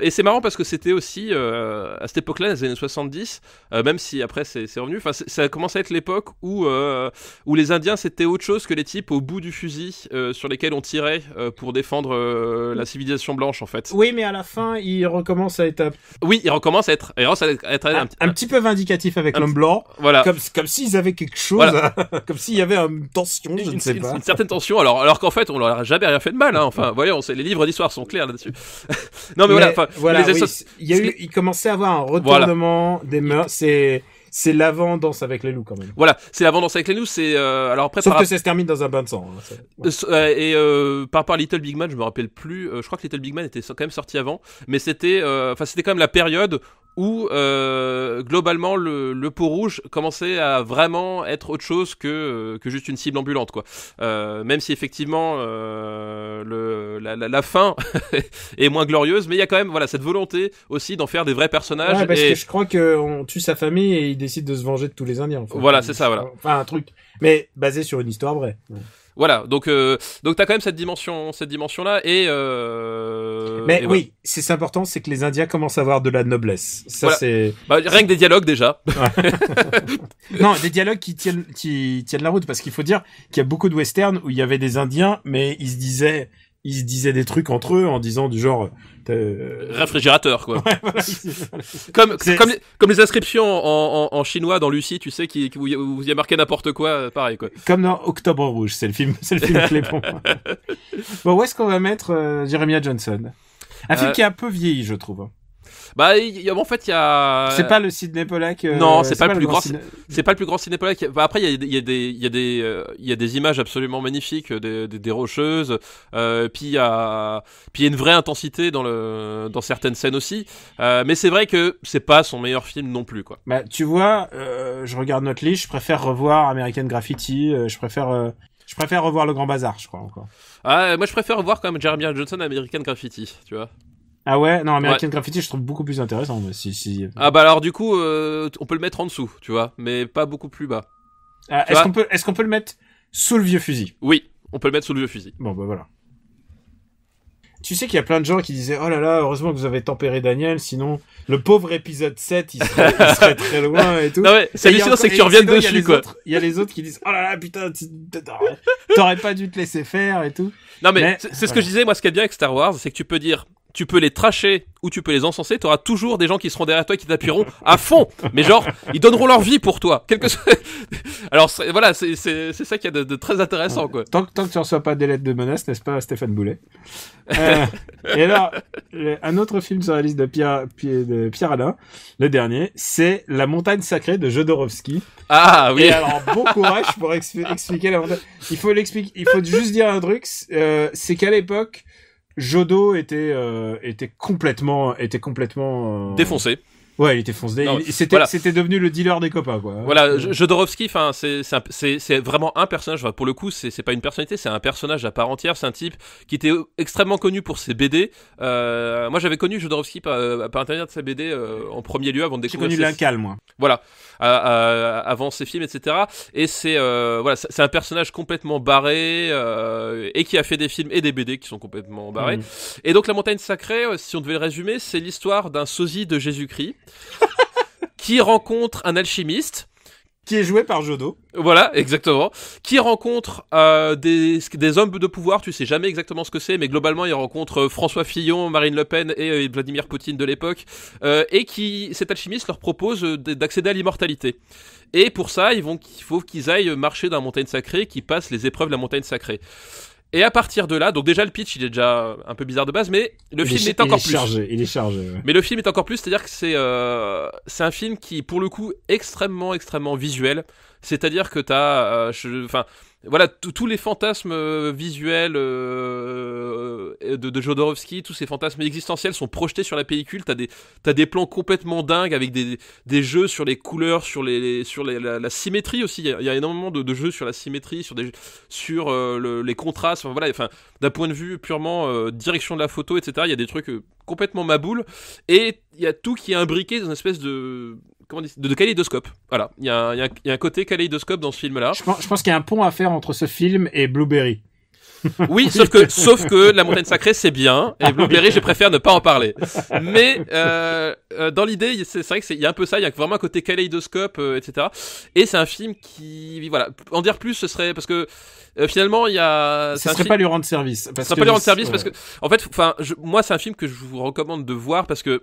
Et c'est marrant parce que c'était aussi, à cette époque-là, les années 70, même si après c'est revenu, ça a commencé à être l'époque où les Indiens, c'était autre chose que les types au bout du fusil sur lesquels on tirait pour défendre la civilisation blanche, en fait. Oui, mais à la fin, il recommence à être Oui, il recommence à être un petit peu vindicatif avec l'homme blanc, voilà. Comme s'ils avaient quelque chose, voilà. Comme s'il y avait une tension, je ne sais pas. Une certaine tension, alors qu'en fait, on leur a jamais rien fait de mal, hein. Enfin, voyons, les livres d'histoire sont clairs là-dessus. Non, mais voilà, il commençait à avoir un retournement des mœurs, c'est l'avant Danse avec les loups quand même. Voilà, c'est l'avant Danse avec les loups, alors après. Sauf que ça se termine dans un bain de sang. Et par rapport à Little Big Man, je me rappelle plus, je crois que Little Big Man était quand même sorti avant, mais c'était quand même la période où globalement le peau rouge commençait à vraiment être autre chose que juste une cible ambulante, quoi. Même si effectivement la fin est moins glorieuse, mais il y a quand même cette volonté aussi d'en faire des vrais personnages. Ouais, parce que je crois qu'on tue sa famille et il décide de se venger de tous les Indiens. En fait. Voilà, c'est ça, voilà. Enfin un truc, mais basé sur une histoire vraie. Ouais. Voilà, donc t'as quand même cette dimension là et mais et oui, c'est important, c'est que les Indiens commencent à avoir de la noblesse. Ça c'est rien que des dialogues déjà. Ouais. Non, des dialogues qui tiennent la route, parce qu'il faut dire qu'il y a beaucoup de westerns où il y avait des Indiens, mais ils se disaient des trucs entre eux en disant du genre réfrigérateur, quoi. Ouais, voilà, comme les inscriptions en chinois dans Lucie, tu sais, où il y a marqué n'importe quoi, pareil, quoi. Comme dans Octobre Rouge, c'est le film clé pour moi. Bon, où est-ce qu'on va mettre Jeremiah Johnson? Un film qui est un peu vieilli, je trouve. Bah, en fait, il y a. C'est pas le Sidney Pollack. Non, c'est pas le plus grand. C'est pas le plus grand Sidney Pollack. Bah, après, il y a des images absolument magnifiques, des rocheuses. Puis il y a une vraie intensité dans certaines scènes aussi. Mais c'est vrai que c'est pas son meilleur film non plus, quoi. Bah, tu vois, je regarde notre liste, je préfère revoir American Graffiti. Je préfère revoir Le Grand Bazar, je crois encore. Ah, moi, je préfère revoir quand même Jeremiah Johnson American Graffiti, tu vois. Ah ouais, non, American Graffiti, je trouve beaucoup plus intéressant. Mais si. Ah bah alors du coup, on peut le mettre en dessous, tu vois, mais pas beaucoup plus bas. Est-ce qu'on peut le mettre sous le vieux fusil? Oui, on peut le mettre sous le vieux fusil. Bon bah voilà. Tu sais qu'il y a plein de gens qui disaient oh là là, heureusement que vous avez tempéré Daniel, sinon le pauvre épisode 7 il serait très loin et tout. Non ouais, c'est hallucinant, c'est que tu reviennes dessus, quoi. Il y a les autres qui disent oh là là, putain, t'aurais pas dû te laisser faire et tout. Non mais c'est ce que je disais, moi, ce qui est bien avec Star Wars, c'est que tu peux les tracher ou tu peux les encenser, t'auras toujours des gens qui seront derrière toi et qui t'appuieront à fond, mais genre ils donneront leur vie pour toi, quelque chose. Alors voilà, c'est ça qui est de très intéressant, quoi. Tant que tu reçois pas des lettres de menaces, n'est-ce pas, Stéphane Boulet? Et alors un autre film sur la liste de Pierre Alain, le dernier, c'est La Montagne Sacrée de Jodorowsky. Ah oui. Et alors bon courage pour expliquer la montagne. Il faut juste dire un truc, c'est qu'à l'époque Jodo était complètement défoncé. Ouais, il était foncé. C'était devenu le dealer des copains, quoi. Voilà, Jodorowsky, enfin, c'est vraiment un personnage. Enfin, pour le coup, c'est pas une personnalité, c'est un personnage à part entière. C'est un type qui était extrêmement connu pour ses BD. Moi, j'avais connu Jodorowsky par intermédiaire de ses BD en premier lieu avant de découvrir. J'ai connu L'Incal, moi. Voilà, avant ses films, etc. Et c'est un personnage complètement barré et qui a fait des films et des BD qui sont complètement barrés. Et donc, La Montagne Sacrée, si on devait le résumer, c'est l'histoire d'un sosie de Jésus-Christ. Qui rencontre un alchimiste qui est joué par Jodo. Voilà, exactement. Qui rencontre des hommes de pouvoir, tu sais jamais exactement ce que c'est, mais globalement il rencontre François Fillon, Marine Le Pen et Vladimir Poutine de l'époque, et cet alchimiste leur propose d'accéder à l'immortalité. Et pour ça, il faut qu'ils aillent marcher dans la montagne sacrée, qui passent les épreuves de la montagne sacrée. Et à partir de là, donc déjà le pitch il est déjà un peu bizarre de base, mais le film est encore plus. Il est chargé. Ouais. Mais le film est encore plus, c'est-à-dire que c'est un film qui, pour le coup, extrêmement visuel. C'est-à-dire que voilà, tous les fantasmes visuels de Jodorowsky, tous ces fantasmes existentiels sont projetés sur la pellicule. T'as des plans complètement dingues avec des jeux sur les couleurs, sur la symétrie aussi. Il y a énormément de jeux sur la symétrie, sur les contrastes. Enfin, voilà, enfin, d'un point de vue purement direction de la photo, etc. Il y a des trucs complètement maboules, et il y a tout qui est imbriqué dans une espèce de kaléidoscope. Voilà, il y a un côté kaléidoscope dans ce film-là. Je pense qu'il y a un pont à faire entre ce film et Blueberry. Oui, sauf que La Montagne Sacrée c'est bien, et Blueberry je préfère ne pas en parler. Mais dans l'idée, c'est vrai que il y a un peu ça, il y a vraiment un côté kaléidoscope, etc. Et c'est un film qui, voilà, en dire plus ce serait parce que finalement il y a. Ça serait pas lui rendre service. Ça serait pas lui rendre service parce que, en fait, enfin, moi c'est un film que je vous recommande de voir parce que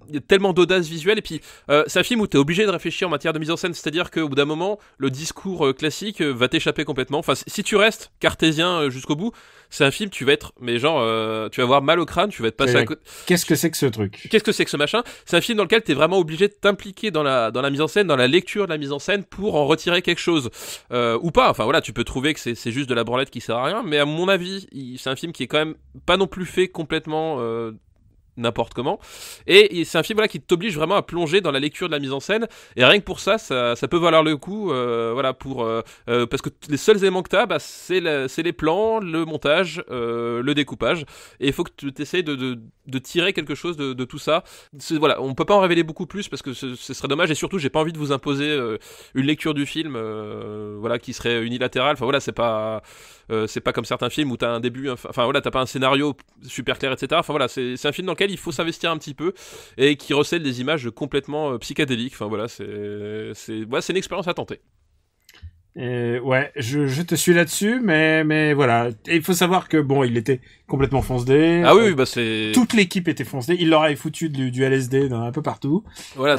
il y a tellement d'audace visuelle, et puis c'est un film où t'es obligé de réfléchir en matière de mise en scène, c'est-à-dire qu'au bout d'un moment le discours classique va t'échapper complètement. Enfin, si tu restes cartésien jusqu'au bout, c'est un film, tu vas être, mais genre, tu vas avoir mal au crâne, tu vas être passé à côté. Qu'est-ce que c'est que ce truc ? Qu'est-ce que c'est que ce machin ? C'est un film dans lequel t'es vraiment obligé de t'impliquer dans la mise en scène, dans la lecture de la mise en scène pour en retirer quelque chose, ou pas. Enfin voilà, tu peux trouver que c'est juste de la branlette qui sert à rien, mais à mon avis, c'est un film qui est quand même pas non plus fait complètement n'importe comment, et c'est un film, voilà, qui t'oblige vraiment à plonger dans la lecture de la mise en scène, et rien que pour ça peut valoir le coup, voilà, parce que les seuls éléments que t'as, c'est les plans, le montage, le découpage, et il faut que tu essaies de tirer quelque chose de tout ça. Voilà, on peut pas en révéler beaucoup plus parce que ce serait dommage, et surtout j'ai pas envie de vous imposer une lecture du film voilà, qui serait unilatérale. Enfin voilà, c'est pas comme certains films où t'as un début, enfin voilà, t'as pas un scénario super clair, etc. Enfin voilà, c'est un film dans lequel il faut s'investir un petit peu et qui recèle des images complètement psychédéliques. Enfin voilà, c'est une expérience à tenter. Ouais, je te suis là-dessus, mais voilà. Et il faut savoir que bon, il était complètement foncedé. Ah oui, c'est. Toute l'équipe était foncedée. Il leur avait foutu du LSD un peu partout. Voilà,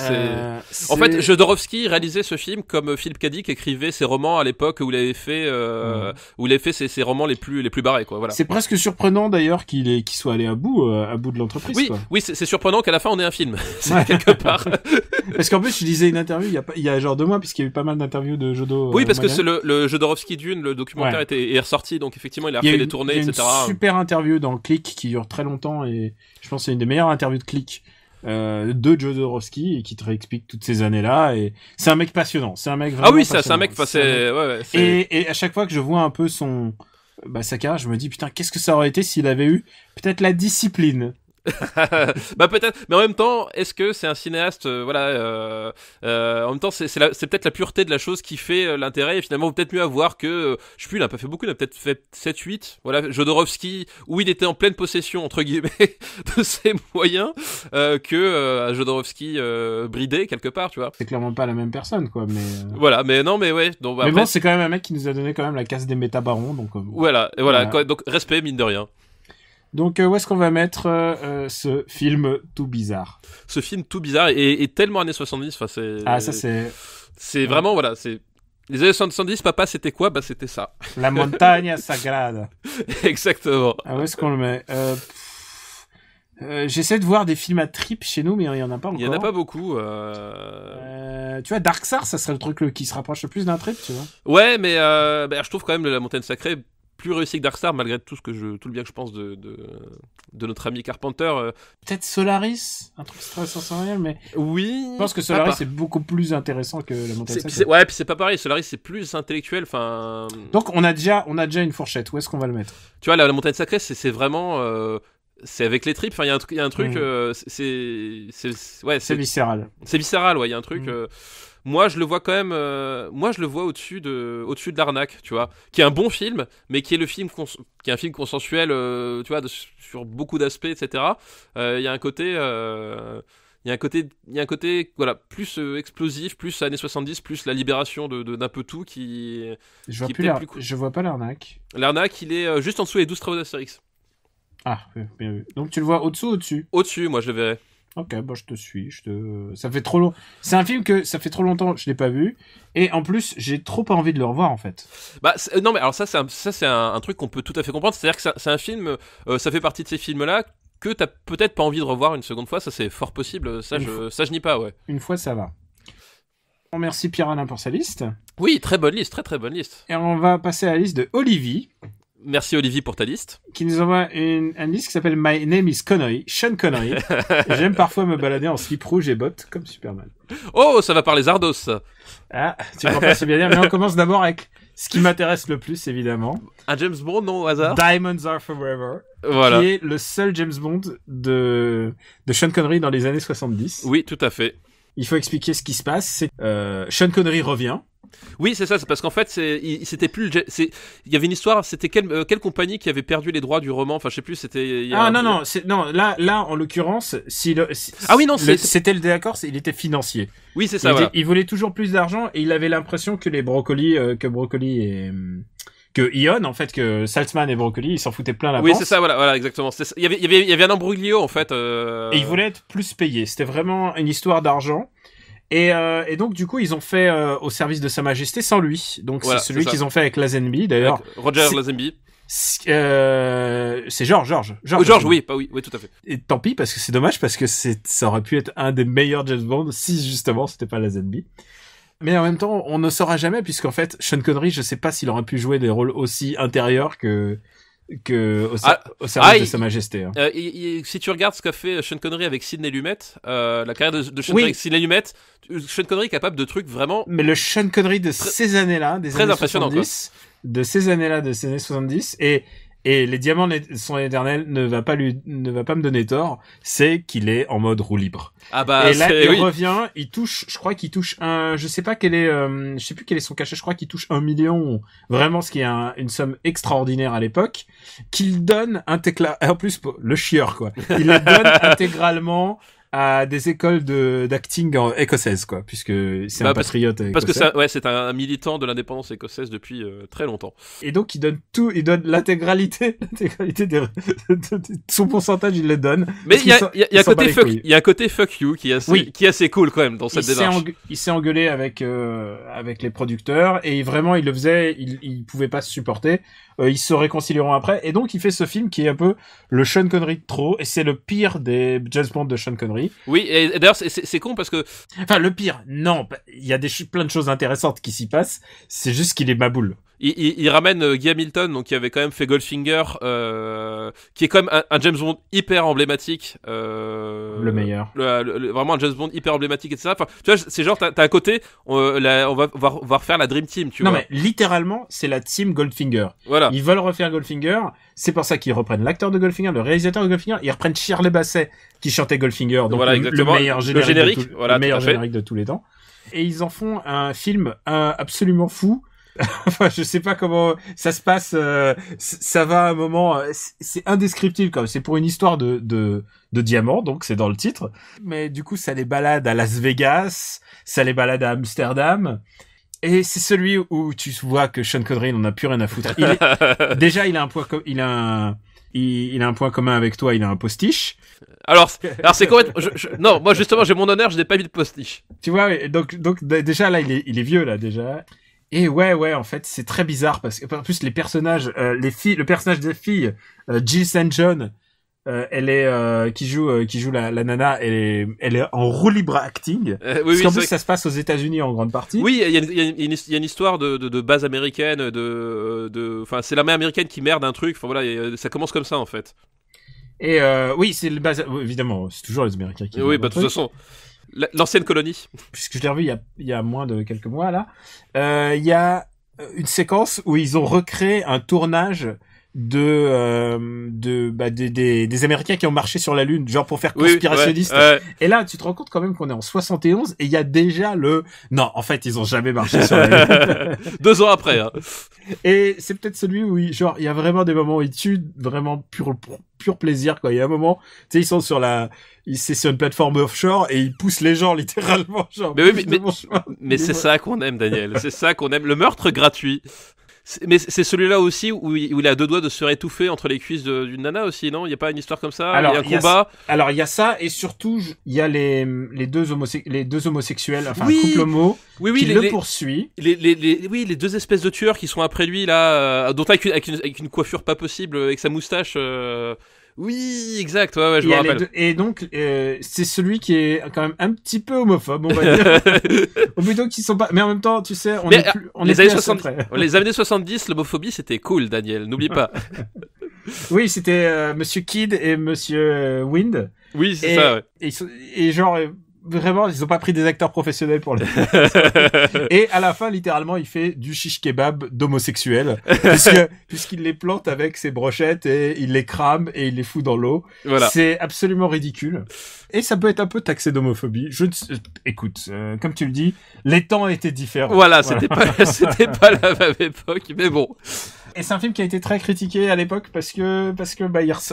En fait, Jodorowsky réalisait ce film comme Philip K. Dick écrivait ses romans à l'époque où il avait fait, ses romans les plus barrés, quoi. Voilà. C'est presque surprenant d'ailleurs qu'il soit allé à bout de l'entreprise. Oui, quoi. Oui, c'est surprenant qu'à la fin on ait un film. C'est quelque part. Parce qu'en plus, je lisais une interview il y a genre 2 mois, puisqu'il y a eu pas mal d'interviews de Jodo. Oui, parce que c'est le Jodorowsky Dune, le documentaire est ressorti, donc effectivement il a refait des tournées, etc. Il y a une super interview dans Click qui dure très longtemps, et je pense que c'est une des meilleures interviews de Click de Jodorowsky, et qui te réexplique toutes ces années-là, et c'est un mec passionnant. C'est un mec vraiment passionnant. C'est un mec, et à chaque fois que je vois un peu sa carrière, je me dis putain, qu'est-ce que ça aurait été s'il avait eu peut-être la discipline. Peut-être, mais en même temps, est-ce que c'est un cinéaste, en même temps, c'est peut-être la pureté de la chose qui fait l'intérêt, et finalement, peut-être mieux à voir que, je sais plus, il a pas fait beaucoup, il a peut-être fait 7-8, voilà, Jodorowsky, où il était en pleine possession, entre guillemets, de ses moyens, que Jodorowsky bridé, quelque part, tu vois. C'est clairement pas la même personne, quoi, mais... Voilà, mais non, mais ouais. Donc, mais après, bon, c'est quand même un mec qui nous a donné quand même la casse des métabarons, donc... Voilà. Donc, respect, mine de rien. Donc où est-ce qu'on va mettre ce film tout bizarre ? Ce film tout bizarre est tellement années 70, enfin c'est... Ah, ça c'est... C'est vraiment, voilà, c'est... Les années 70, papa, c'était quoi ? C'était ça. La montagne sagrada. Exactement. Ah, où est-ce qu'on le met ? J'essaie de voir des films à trip chez nous, mais il y en a pas encore. Il y en a pas beaucoup. Tu vois, Dark Star, ça serait le truc qui se rapproche le plus d'un trip, tu vois. Ouais, mais je trouve quand même La Montagne Sacrée plus réussi que Dark Star, malgré tout le bien que je pense de notre ami Carpenter. Peut-être Solaris, un truc très sensoriel, mais oui. Je pense que Solaris c'est beaucoup plus intéressant que La Montagne Sacrée. Ouais, puis c'est pas pareil. Solaris c'est plus intellectuel. Enfin. Donc on a déjà une fourchette. Où est-ce qu'on va le mettre ? Tu vois, La Montagne Sacrée, c'est vraiment. C'est avec les tripes. Enfin, il y a un truc. C'est viscéral. C'est viscéral, ouais. Il y a un truc. Moi, je le vois quand même. Moi, je le vois au-dessus de l'Arnaque, tu vois, qui est un bon film, mais qui est qui est un film consensuel, tu vois, sur beaucoup d'aspects, etc. Il y a un côté. Il y a un côté, voilà, plus explosif, plus années 70, plus la libération d'un peu tout qui. Je vois pas l'Arnaque. L'Arnaque, il est juste en dessous des 12 travaux d'Astérix. Ah, bien vu. Donc tu le vois au-dessous ou au-dessus ? Au-dessus, moi je le verrais. Ok, bon, je te suis. Ça fait trop long. C'est un film que ça fait trop longtemps que je l'ai pas vu, et en plus j'ai trop pas envie de le revoir en fait. Non, mais alors ça c'est un truc qu'on peut tout à fait comprendre. C'est-à-dire que c'est un film, ça fait partie de ces films-là que t'as peut-être pas envie de revoir une seconde fois. Ça c'est fort possible. Ça je nie pas, ouais. Une fois ça va. On remercie Pierre-Alain pour sa liste. Oui, très bonne liste, très bonne liste. Et on va passer à la liste de Olivier. Merci Olivier pour ta liste. Qui nous envoie une liste qui s'appelle My Name is Connery, Sean Connery. J'aime parfois me balader en slip rouge et bottes comme Superman. Oh, ça va parler Zardos, ça. Ah, tu comprends, c'est bien dire, mais on commence d'abord avec ce qui m'intéresse le plus, évidemment. Un James Bond, non, au hasard? Diamonds Are Forever. Voilà. Qui est le seul James Bond de Sean Connery dans les années 70. Oui, tout à fait. Il faut expliquer ce qui se passe. C'est Sean Connery revient. Oui, c'est ça. C'est parce qu'en fait, c'était plus. Il y avait une histoire. C'était quelle compagnie qui avait perdu les droits du roman. Enfin, je sais plus. C'était. Non. Là, en l'occurrence, c'était le désaccord. Il était financier. Oui, c'est ça. Voilà. Il voulait toujours plus d'argent et il avait l'impression que les Broccoli, que Ion, en fait, que Saltzman et Broccoli, ils s'en foutaient plein la panse. Oui, c'est ça. Voilà, exactement. Il y avait un embroglio en fait. Et ils voulaient être plus payés. C'était vraiment une histoire d'argent. Et donc du coup ils ont fait au service de Sa Majesté sans lui. Donc voilà, c'est celui qu'ils ont fait avec Lazenby d'ailleurs. Avec Roger Lazenby. C'est George, oui, tout à fait. Et tant pis parce que c'est dommage parce que ça aurait pu être un des meilleurs James Bond si justement c'était pas Lazenby. Mais en même temps, on ne saura jamais puisqu'en fait Sean Connery, je sais pas s'il aurait pu jouer des rôles aussi intérieurs que au service de Sa Majesté. Hein. Si tu regardes ce qu'a fait Sean Connery avec Sidney Lumet, la carrière de Sean Connery avec Sidney Lumet, Sean Connery est capable de trucs vraiment. Mais le Sean Connery de ces années-là, des très années impressionnant, 70, de ces années-là, des années 70, et les diamants sont éternels ne va pas me donner tort, c'est qu'il est en mode roue libre. Ah bah, et là, il revient, je crois qu'il touche je sais plus quel est son cachet, je crois qu'il touche 1 million, vraiment, ce qui est une somme extraordinaire à l'époque, qu'il donne en plus, le chieur, quoi. Il le donne intégralement à des écoles d'acting écossaises, quoi, puisque c'est un patriote écossais. Parce que c'est un militant de l'indépendance écossaise depuis très longtemps. Et donc il donne l'intégralité de son pourcentage, il le donne. Mais il y a un côté fuck you qui est assez cool quand même dans cette démarche. Il s'est engueulé avec les producteurs et vraiment il le faisait, il pouvait pas se supporter. Ils se réconcilieront après et donc il fait ce film qui est un peu le Sean Connery de trop et c'est le pire des James Bond de Sean Connery. Oui, et d'ailleurs c'est con parce que le pire, non, il y a plein de choses intéressantes qui s'y passent, c'est juste qu'il est baboule. Il ramène Guy Hamilton, donc qui avait quand même fait Goldfinger, qui est quand même un James Bond hyper emblématique. Le meilleur. Vraiment un James Bond hyper emblématique, etc. Enfin, tu vois, c'est genre, t'as à côté, on va refaire la Dream Team, tu vois. Non mais littéralement, c'est la team Goldfinger. Voilà. Ils veulent refaire Goldfinger, c'est pour ça qu'ils reprennent l'acteur de Goldfinger, le réalisateur de Goldfinger, ils reprennent Shirley Bassey qui chantait Goldfinger, donc voilà, le meilleur générique de tous les temps. Et ils en font un film absolument fou. Enfin, je sais pas comment ça se passe. Ça va à un moment, c'est indescriptible comme. C'est pour une histoire de diamants, donc c'est dans le titre. Mais du coup, ça les balade à Las Vegas, ça les balade à Amsterdam. Et c'est celui où tu vois que Sean Connery n'en a plus rien à foutre. Déjà, il a un point commun avec toi. Il a un postiche. Alors c'est complètement. Non, moi justement, j'ai mon honneur, je n'ai pas mis de postiche. Tu vois, donc déjà là, il est vieux là déjà. Et ouais, en fait, c'est très bizarre parce que en plus les personnages, le personnage des filles, Jill St. John, elle est qui joue la nana, elle est en roue libre acting. Parce qu'en plus ça se passe aux États-Unis en grande partie. Oui, il y a une histoire de base américaine, enfin c'est l'armée américaine qui merde un truc. Enfin voilà, ça commence comme ça en fait. Et oui, c'est le base. Évidemment, c'est toujours les Américains qui. Oui, bah de toute façon. L'ancienne colonie. Puisque je l'ai revu il y a moins de quelques mois là. Il y a une séquence où ils ont recréé un tournage des Américains qui ont marché sur la Lune, genre pour faire conspirationniste. Et là, tu te rends compte quand même qu'on est en 71 et il y a déjà non, en fait, ils ont jamais marché sur la Lune. 2 ans après, hein. Et c'est peut-être celui où il y a vraiment des moments où ils tuent vraiment pur plaisir, quoi. Il y a un moment, tu sais, ils sont c'est sur une plateforme offshore et ils poussent les gens littéralement, genre. Mais c'est ça qu'on aime, Daniel. C'est ça qu'on aime. Le meurtre gratuit. Mais c'est celui-là aussi où il a 2 doigts de se réétouffer entre les cuisses d'une nana aussi, non? Il y a pas une histoire comme ça? Alors, il y a un combat. Alors, il y a ça, et surtout, il y a les deux homosexuels, enfin, un couple homo, qui le poursuit. Les 2 espèces de tueurs qui sont après lui, là, dont avec une coiffure pas possible, avec sa moustache, Oui, exact, ouais, je me rappelle. Et donc, c'est celui qui est quand même un petit peu homophobe, on va dire. Ou plutôt qu'ils sont pas, mais en même temps, tu sais, les années 70, l'homophobie, c'était cool, Daniel, n'oublie pas. Oui, c'était Monsieur Kidd et Monsieur Wind. Oui, c'est ça, ouais. Et genre, vraiment, ils ont pas pris des acteurs professionnels pour le Et à la fin, littéralement, il fait du shish kebab d'homosexuels. Puisqu'il les plante avec ses brochettes et il les crame et il les fout dans l'eau. Voilà. C'est absolument ridicule. Et ça peut être un peu taxé d'homophobie. Écoute, comme tu le dis, les temps étaient différents. Voilà. C'était pas la même époque, mais bon. Et c'est un film qui a été très critiqué à l'époque parce que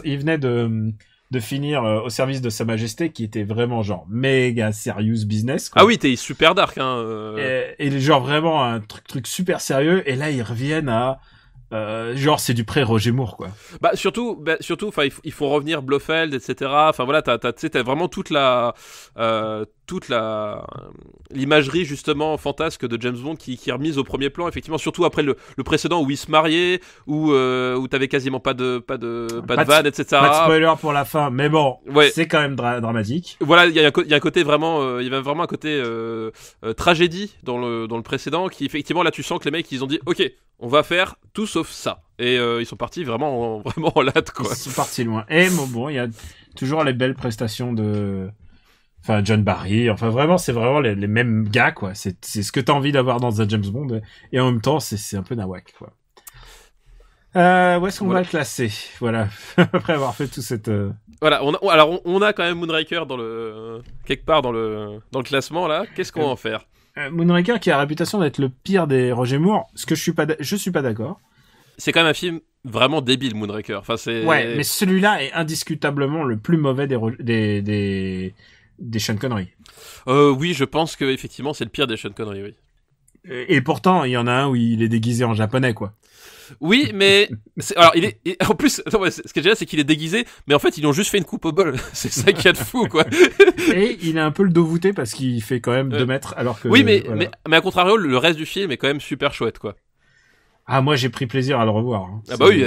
il venait de finir au service de Sa Majesté, qui était vraiment genre méga serious business, quoi. Ah oui, t'es super dark, hein. Et genre vraiment un truc super sérieux. Et là, ils reviennent à genre c'est du pré-Roger Moore, quoi. Surtout, enfin, il faut revenir Blofeld, etc. Enfin voilà, t'as vraiment toute l'imagerie justement fantasque de James Bond qui est remise au premier plan, effectivement, surtout après le précédent où il se mariait, où t'avais quasiment pas de vanne, etc. Pas de spoiler pour la fin, mais bon, ouais. C'est quand même dramatique. Voilà, il y a un côté vraiment, il y avait vraiment un côté tragédie dans le précédent, qui effectivement là tu sens que les mecs ils ont dit ok, on va faire tout sauf ça. Et ils sont partis vraiment en latte, quoi. Ils sont partis loin. Et bon, il y a toujours les belles prestations de John Barry. Enfin, vraiment, c'est vraiment les mêmes gars, quoi. C'est ce que t'as envie d'avoir dans un James Bond. Et en même temps, c'est un peu nawak, quoi. Où est-ce qu'on va le classer? Voilà. Après avoir fait tout cette... Voilà. On a quand même Moonraker quelque part dans le classement, là. Qu'est-ce qu'on va en faire? Moonraker qui a la réputation d'être le pire des Roger Moore, ce que je suis pas d'accord. C'est quand même un film vraiment débile, Moonraker. Enfin, ouais, mais celui-là est indiscutablement le plus mauvais des Sean Connery. Oui, je pense que effectivement c'est le pire des Sean Connery, oui. Et pourtant, il y en a un où il est déguisé en japonais, quoi. Oui, mais alors en plus, ce qui est génial, c'est qu'il est déguisé, mais en fait ils ont juste fait une coupe au bol. C'est ça qui est de fou, quoi. Et il a un peu le dos voûté parce qu'il fait quand même 2 mètres, alors que. Oui, mais à contrario, le reste du film est quand même super chouette, quoi. Ah, moi j'ai pris plaisir à le revoir. Hein. Ah bah oui,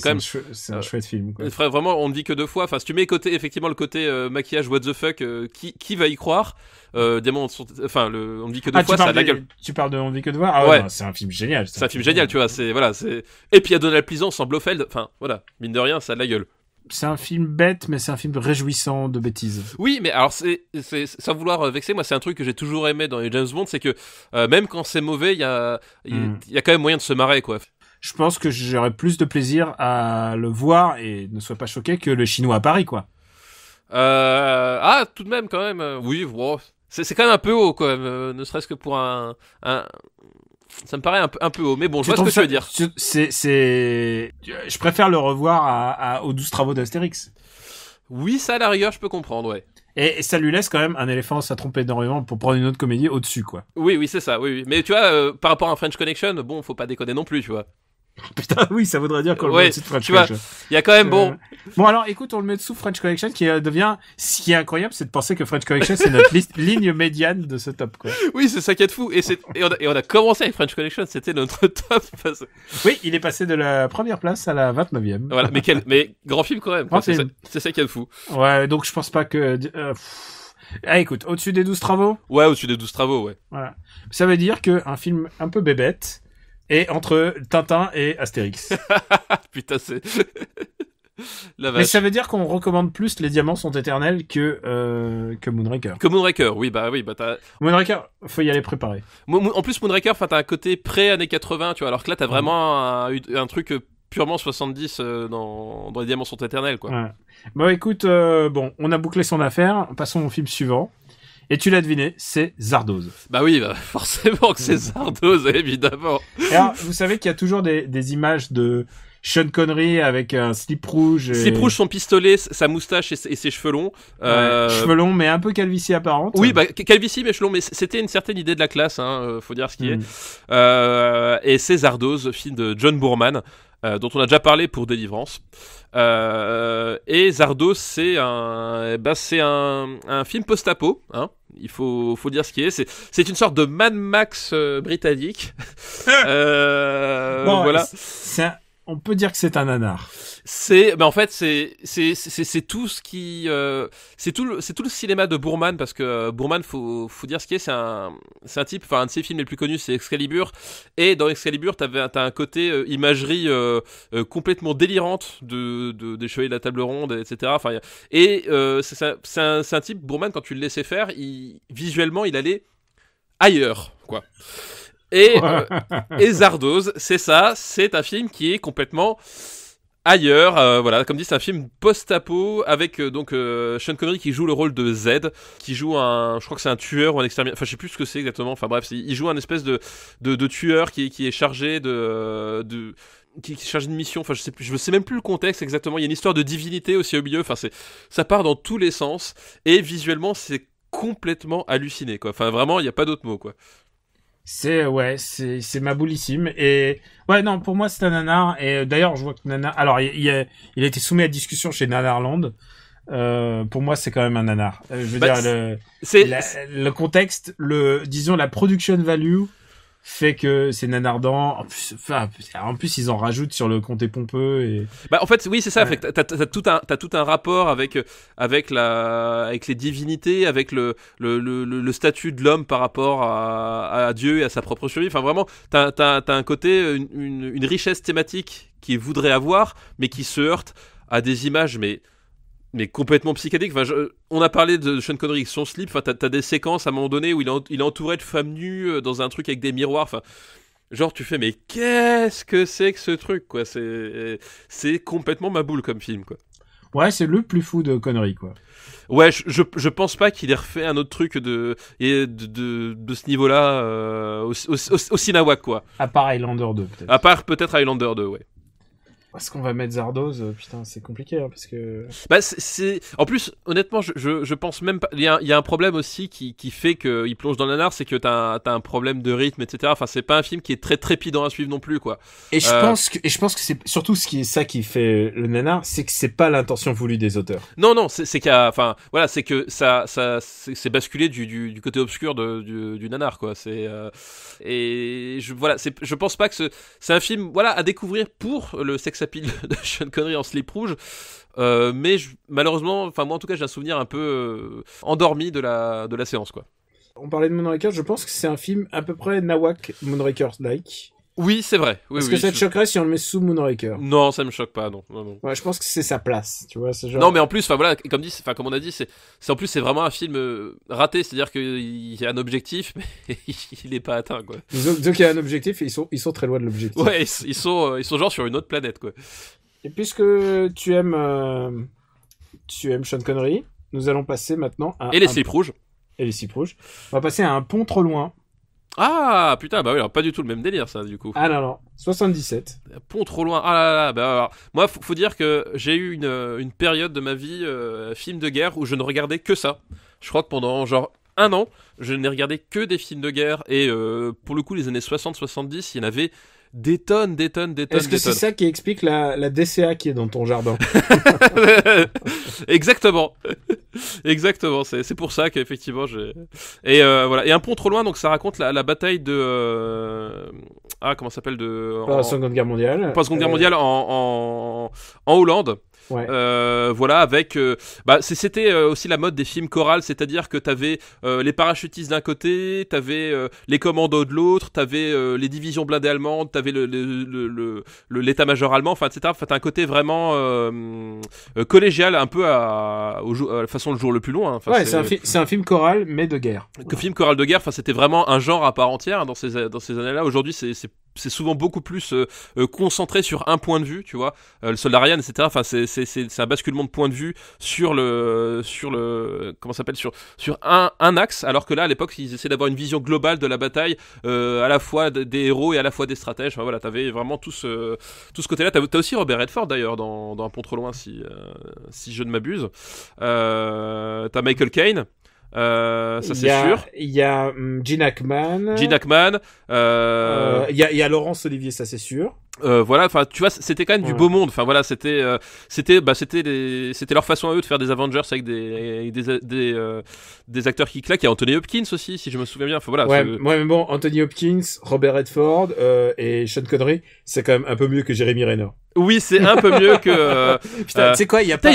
quand même. C'est un chouette film, quoi. Vraiment, on ne vit que 2 fois. Enfin, si tu mets effectivement le côté maquillage what the fuck, qui va y croire? Diamant, on ne vit que 2 fois, ça a de la gueule. Tu parles de On ne vit que 2 fois? Ah ouais, non, c'est un film génial. C'est un film génial, tu vois. Et puis il y a Donald Pleasance en Blofeld. Enfin, voilà, mine de rien, ça a de la gueule. C'est un film bête, mais c'est un film réjouissant de bêtises. Oui, mais alors c'est sans vouloir vexer, moi c'est un truc que j'ai toujours aimé dans les James Bond, c'est que même quand c'est mauvais, il y a quand même moyen de se marrer, quoi. Je pense que j'aurais plus de plaisir à le voir et ne sois pas choqué que le Chinois à Paris, quoi. Tout de même, quand même. Oui, wow. C'est quand même un peu haut, quand même. Ne serait-ce que pour un... Ça me paraît un peu haut, mais bon, je vois ce que tu veux dire. Je préfère le revoir aux 12 travaux d'Astérix. Oui, ça, à la rigueur, je peux comprendre, ouais. Et ça lui laisse quand même un éléphant à tromper énormément pour prendre une autre comédie au-dessus, quoi. Oui, c'est ça, oui. Mais tu vois, par rapport à French Connection, bon, faut pas déconner non plus, tu vois. Putain, oui, ça voudrait dire qu'on le met au-dessus de French Connection. Il y a quand même Bon, alors, écoute, on le met dessous French Connection qui devient... Ce qui est incroyable, c'est de penser que French Connection, c'est notre ligne médiane de ce top, quoi. Oui, c'est ça qui est de fou. Et on a commencé avec French Connection, c'était notre top. Oui, il est passé de la première place à la 29e. Voilà, mais grand film quand même. C'est ça qui est de fou. Ouais, donc je pense pas que... écoute, au-dessus des 12 travaux? Ouais, au-dessus des 12 travaux, ouais. Voilà. Ça veut dire qu'un film un peu bébête est entre Tintin et Astérix. Putain, c'est... La vache. Mais ça veut dire qu'on recommande plus Les Diamants sont éternels que Moonraker. Que Moonraker, oui, t'as... Moonraker, faut y aller préparé. En plus, Moonraker, t'as un côté pré-années 80, tu vois, alors que là, t'as vraiment un truc purement 70 dans Les Diamants sont éternels, quoi. Ouais. Bon, écoute, on a bouclé son affaire, passons au film suivant. Et tu l'as deviné, c'est Zardoz. Bah oui, forcément que c'est Zardoz, évidemment. Et alors, vous savez qu'il y a toujours des images de Sean Connery avec un slip rouge. Slip rouge, son pistolet, sa moustache et ses cheveux longs. Cheveux longs, mais un peu calvitie apparente. Oui, calvitie, mais cheveux longs, mais c'était une certaine idée de la classe, hein, faut dire ce qui est. Et c'est Zardoz, film de John Boorman, dont on a déjà parlé pour Délivrance. Et Zardoz, c'est un film post-apo, hein. Il faut dire ce qui est. C'est une sorte de Mad Max britannique. Voilà. on peut dire que c'est un nanar. En fait, c'est tout ce qui, c'est tout le cinéma de Boorman, parce que Boorman, faut dire ce qui est, c'est un type, enfin, un de ses films les plus connus, c'est Excalibur, et dans Excalibur, t'as un côté imagerie complètement délirante des Chevaliers de la Table Ronde, etc. Enfin, c'est un type, Boorman, quand tu le laissais faire, visuellement, il allait ailleurs, quoi. Et Zardoz, c'est ça, c'est un film qui est complètement ailleurs. Voilà, comme dit, c'est un film post-apo avec Sean Connery qui joue le rôle de Z, qui joue je crois que c'est un tueur ou un exterminateur. Enfin, je sais plus ce que c'est exactement. Enfin bref, il joue un espèce de tueur qui est chargé qui est chargé de mission. Enfin, je sais même plus le contexte exactement. Il y a une histoire de divinité aussi au milieu. Enfin, ça part dans tous les sens et visuellement, c'est complètement halluciné, quoi. Enfin, vraiment, il n'y a pas d'autre mot, quoi. C'est maboulissime. Et ouais, non, pour moi c'est un nanar. Et d'ailleurs, je vois que nanar. Alors, il a été soumis à discussion chez Nanarland. Pour moi, c'est quand même un nanar. Je veux dire, le contexte, disons la production value fait que c'est nanardant. En plus, ils en rajoutent sur le côté pompeux et. Bah, en fait, oui, c'est ça. Ouais. Fait que t'as tout un rapport avec les divinités, avec le statut de l'homme par rapport à Dieu et à sa propre survie. Enfin, vraiment, t'as un côté, une richesse thématique qu'il voudrait avoir, mais qui se heurte à des images, mais complètement psychédélique. Enfin, on a parlé de Sean Connery avec son slip. Enfin, t'as des séquences à un moment donné où il est entouré de femmes nues dans un truc avec des miroirs. Enfin, genre tu fais mais qu'est-ce que c'est que ce truc, quoi. C'est complètement ma boule comme film, quoi. Ouais, c'est le plus fou de Connery, quoi. Ouais, je pense pas qu'il ait refait un autre truc de ce niveau-là aussi nawak, quoi. À part Highlander 2, peut-être. À part peut-être Highlander 2, ouais. Est-ce qu'on va mettre Zardoz? Putain, c'est compliqué, hein, parce que... Bah, en plus, honnêtement, je pense même pas... Il y a un problème aussi qui fait qu'il plonge dans le nanar, c'est que t'as un problème de rythme, etc. Enfin, c'est pas un film qui est très trépidant à suivre non plus, quoi. Et je pense que c'est surtout ça qui fait le nanar, c'est que c'est pas l'intention voulue des auteurs. Non, c'est qu'il y a... Enfin, voilà, c'est que c'est basculé du côté obscur du nanar, quoi. Je pense pas que c'est un film, voilà, à découvrir pour le sex appeal de Sean Connery en slip rouge, mais malheureusement, enfin moi en tout cas j'ai un souvenir un peu endormi de la séance, quoi. On parlait de Moonraker, je pense que c'est un film à peu près nawak Moonraker-like. Oui, c'est vrai. Oui, Est-ce que ça te choquerait si on le met sous Moonraker? Non, ça me choque pas, non. Ouais, je pense que c'est sa place, tu vois, c'est genre... Non, mais en plus, enfin voilà, comme on a dit, c'est en plus c'est vraiment un film raté, c'est-à-dire qu'il y a un objectif, mais il est pas atteint, quoi. Disons qu'il y a un objectif et ils sont très loin de l'objectif. Ouais, ils sont genre sur une autre planète, quoi. Et puisque tu aimes Sean Connery, nous allons passer maintenant à... Et les slips rouges. Et les slips rouges. On va passer à Un pont trop loin. Ah, putain, bah oui, alors pas du tout le même délire, ça, du coup. Ah non, 77. Pont trop loin. Ah là là, bah alors, moi, faut dire que j'ai eu une période de ma vie, film de guerre, où je ne regardais que ça. Je crois que pendant, genre, 1 an, je n'ai regardé que des films de guerre, et pour le coup, les années 60-70, il y en avait des tonnes. Est-ce que c'est ça qui explique la DCA qui est dans ton jardin? Exactement. C'est pour ça qu'effectivement et voilà. Et Un pont trop loin, donc ça raconte la bataille de comment ça s'appelle Pas la Seconde Guerre mondiale. Pas la Seconde Guerre mondiale en Hollande. Ouais. Voilà, avec c'était aussi la mode des films chorales, c'est-à-dire que t'avais les parachutistes d'un côté, t'avais les commandos de l'autre, t'avais les divisions blindées allemandes, t'avais l'état-major allemand, enfin etc. Enfin, t'as un côté vraiment collégial, un peu à la façon le jour le plus long. Hein. Enfin, ouais, c'est un film choral mais de guerre. Film choral de guerre. Enfin, c'était vraiment un genre à part entière, hein, dans ces années-là. Aujourd'hui, c'est souvent beaucoup plus concentré sur un point de vue, tu vois, le soldat Ryan, etc. Enfin, c'est un basculement de point de vue sur le comment ça s'appelle, sur un axe, alors que là à l'époque ils essaient d'avoir une vision globale de la bataille, à la fois des héros et à la fois des stratèges. Enfin voilà, t'avais vraiment tout ce côté-là. T'as aussi Robert Redford d'ailleurs dans Un pont trop loin, si je ne m'abuse. T'as Michael Caine. Ça c'est sûr. Il y a Gene Hackman. Il y a Laurence Olivier, ça c'est sûr. Voilà, enfin tu vois, c'était quand même du beau monde. Enfin voilà, c'était leur façon à eux de faire des Avengers avec des acteurs qui claquent. Il y a Anthony Hopkins aussi, si je me souviens bien. Enfin voilà. Ouais, mais bon, Anthony Hopkins, Robert Redford et Sean Connery, c'est quand même un peu mieux que Jeremy Renner. Oui, c'est un peu mieux que. Putain, tu sais quoi, il y a pas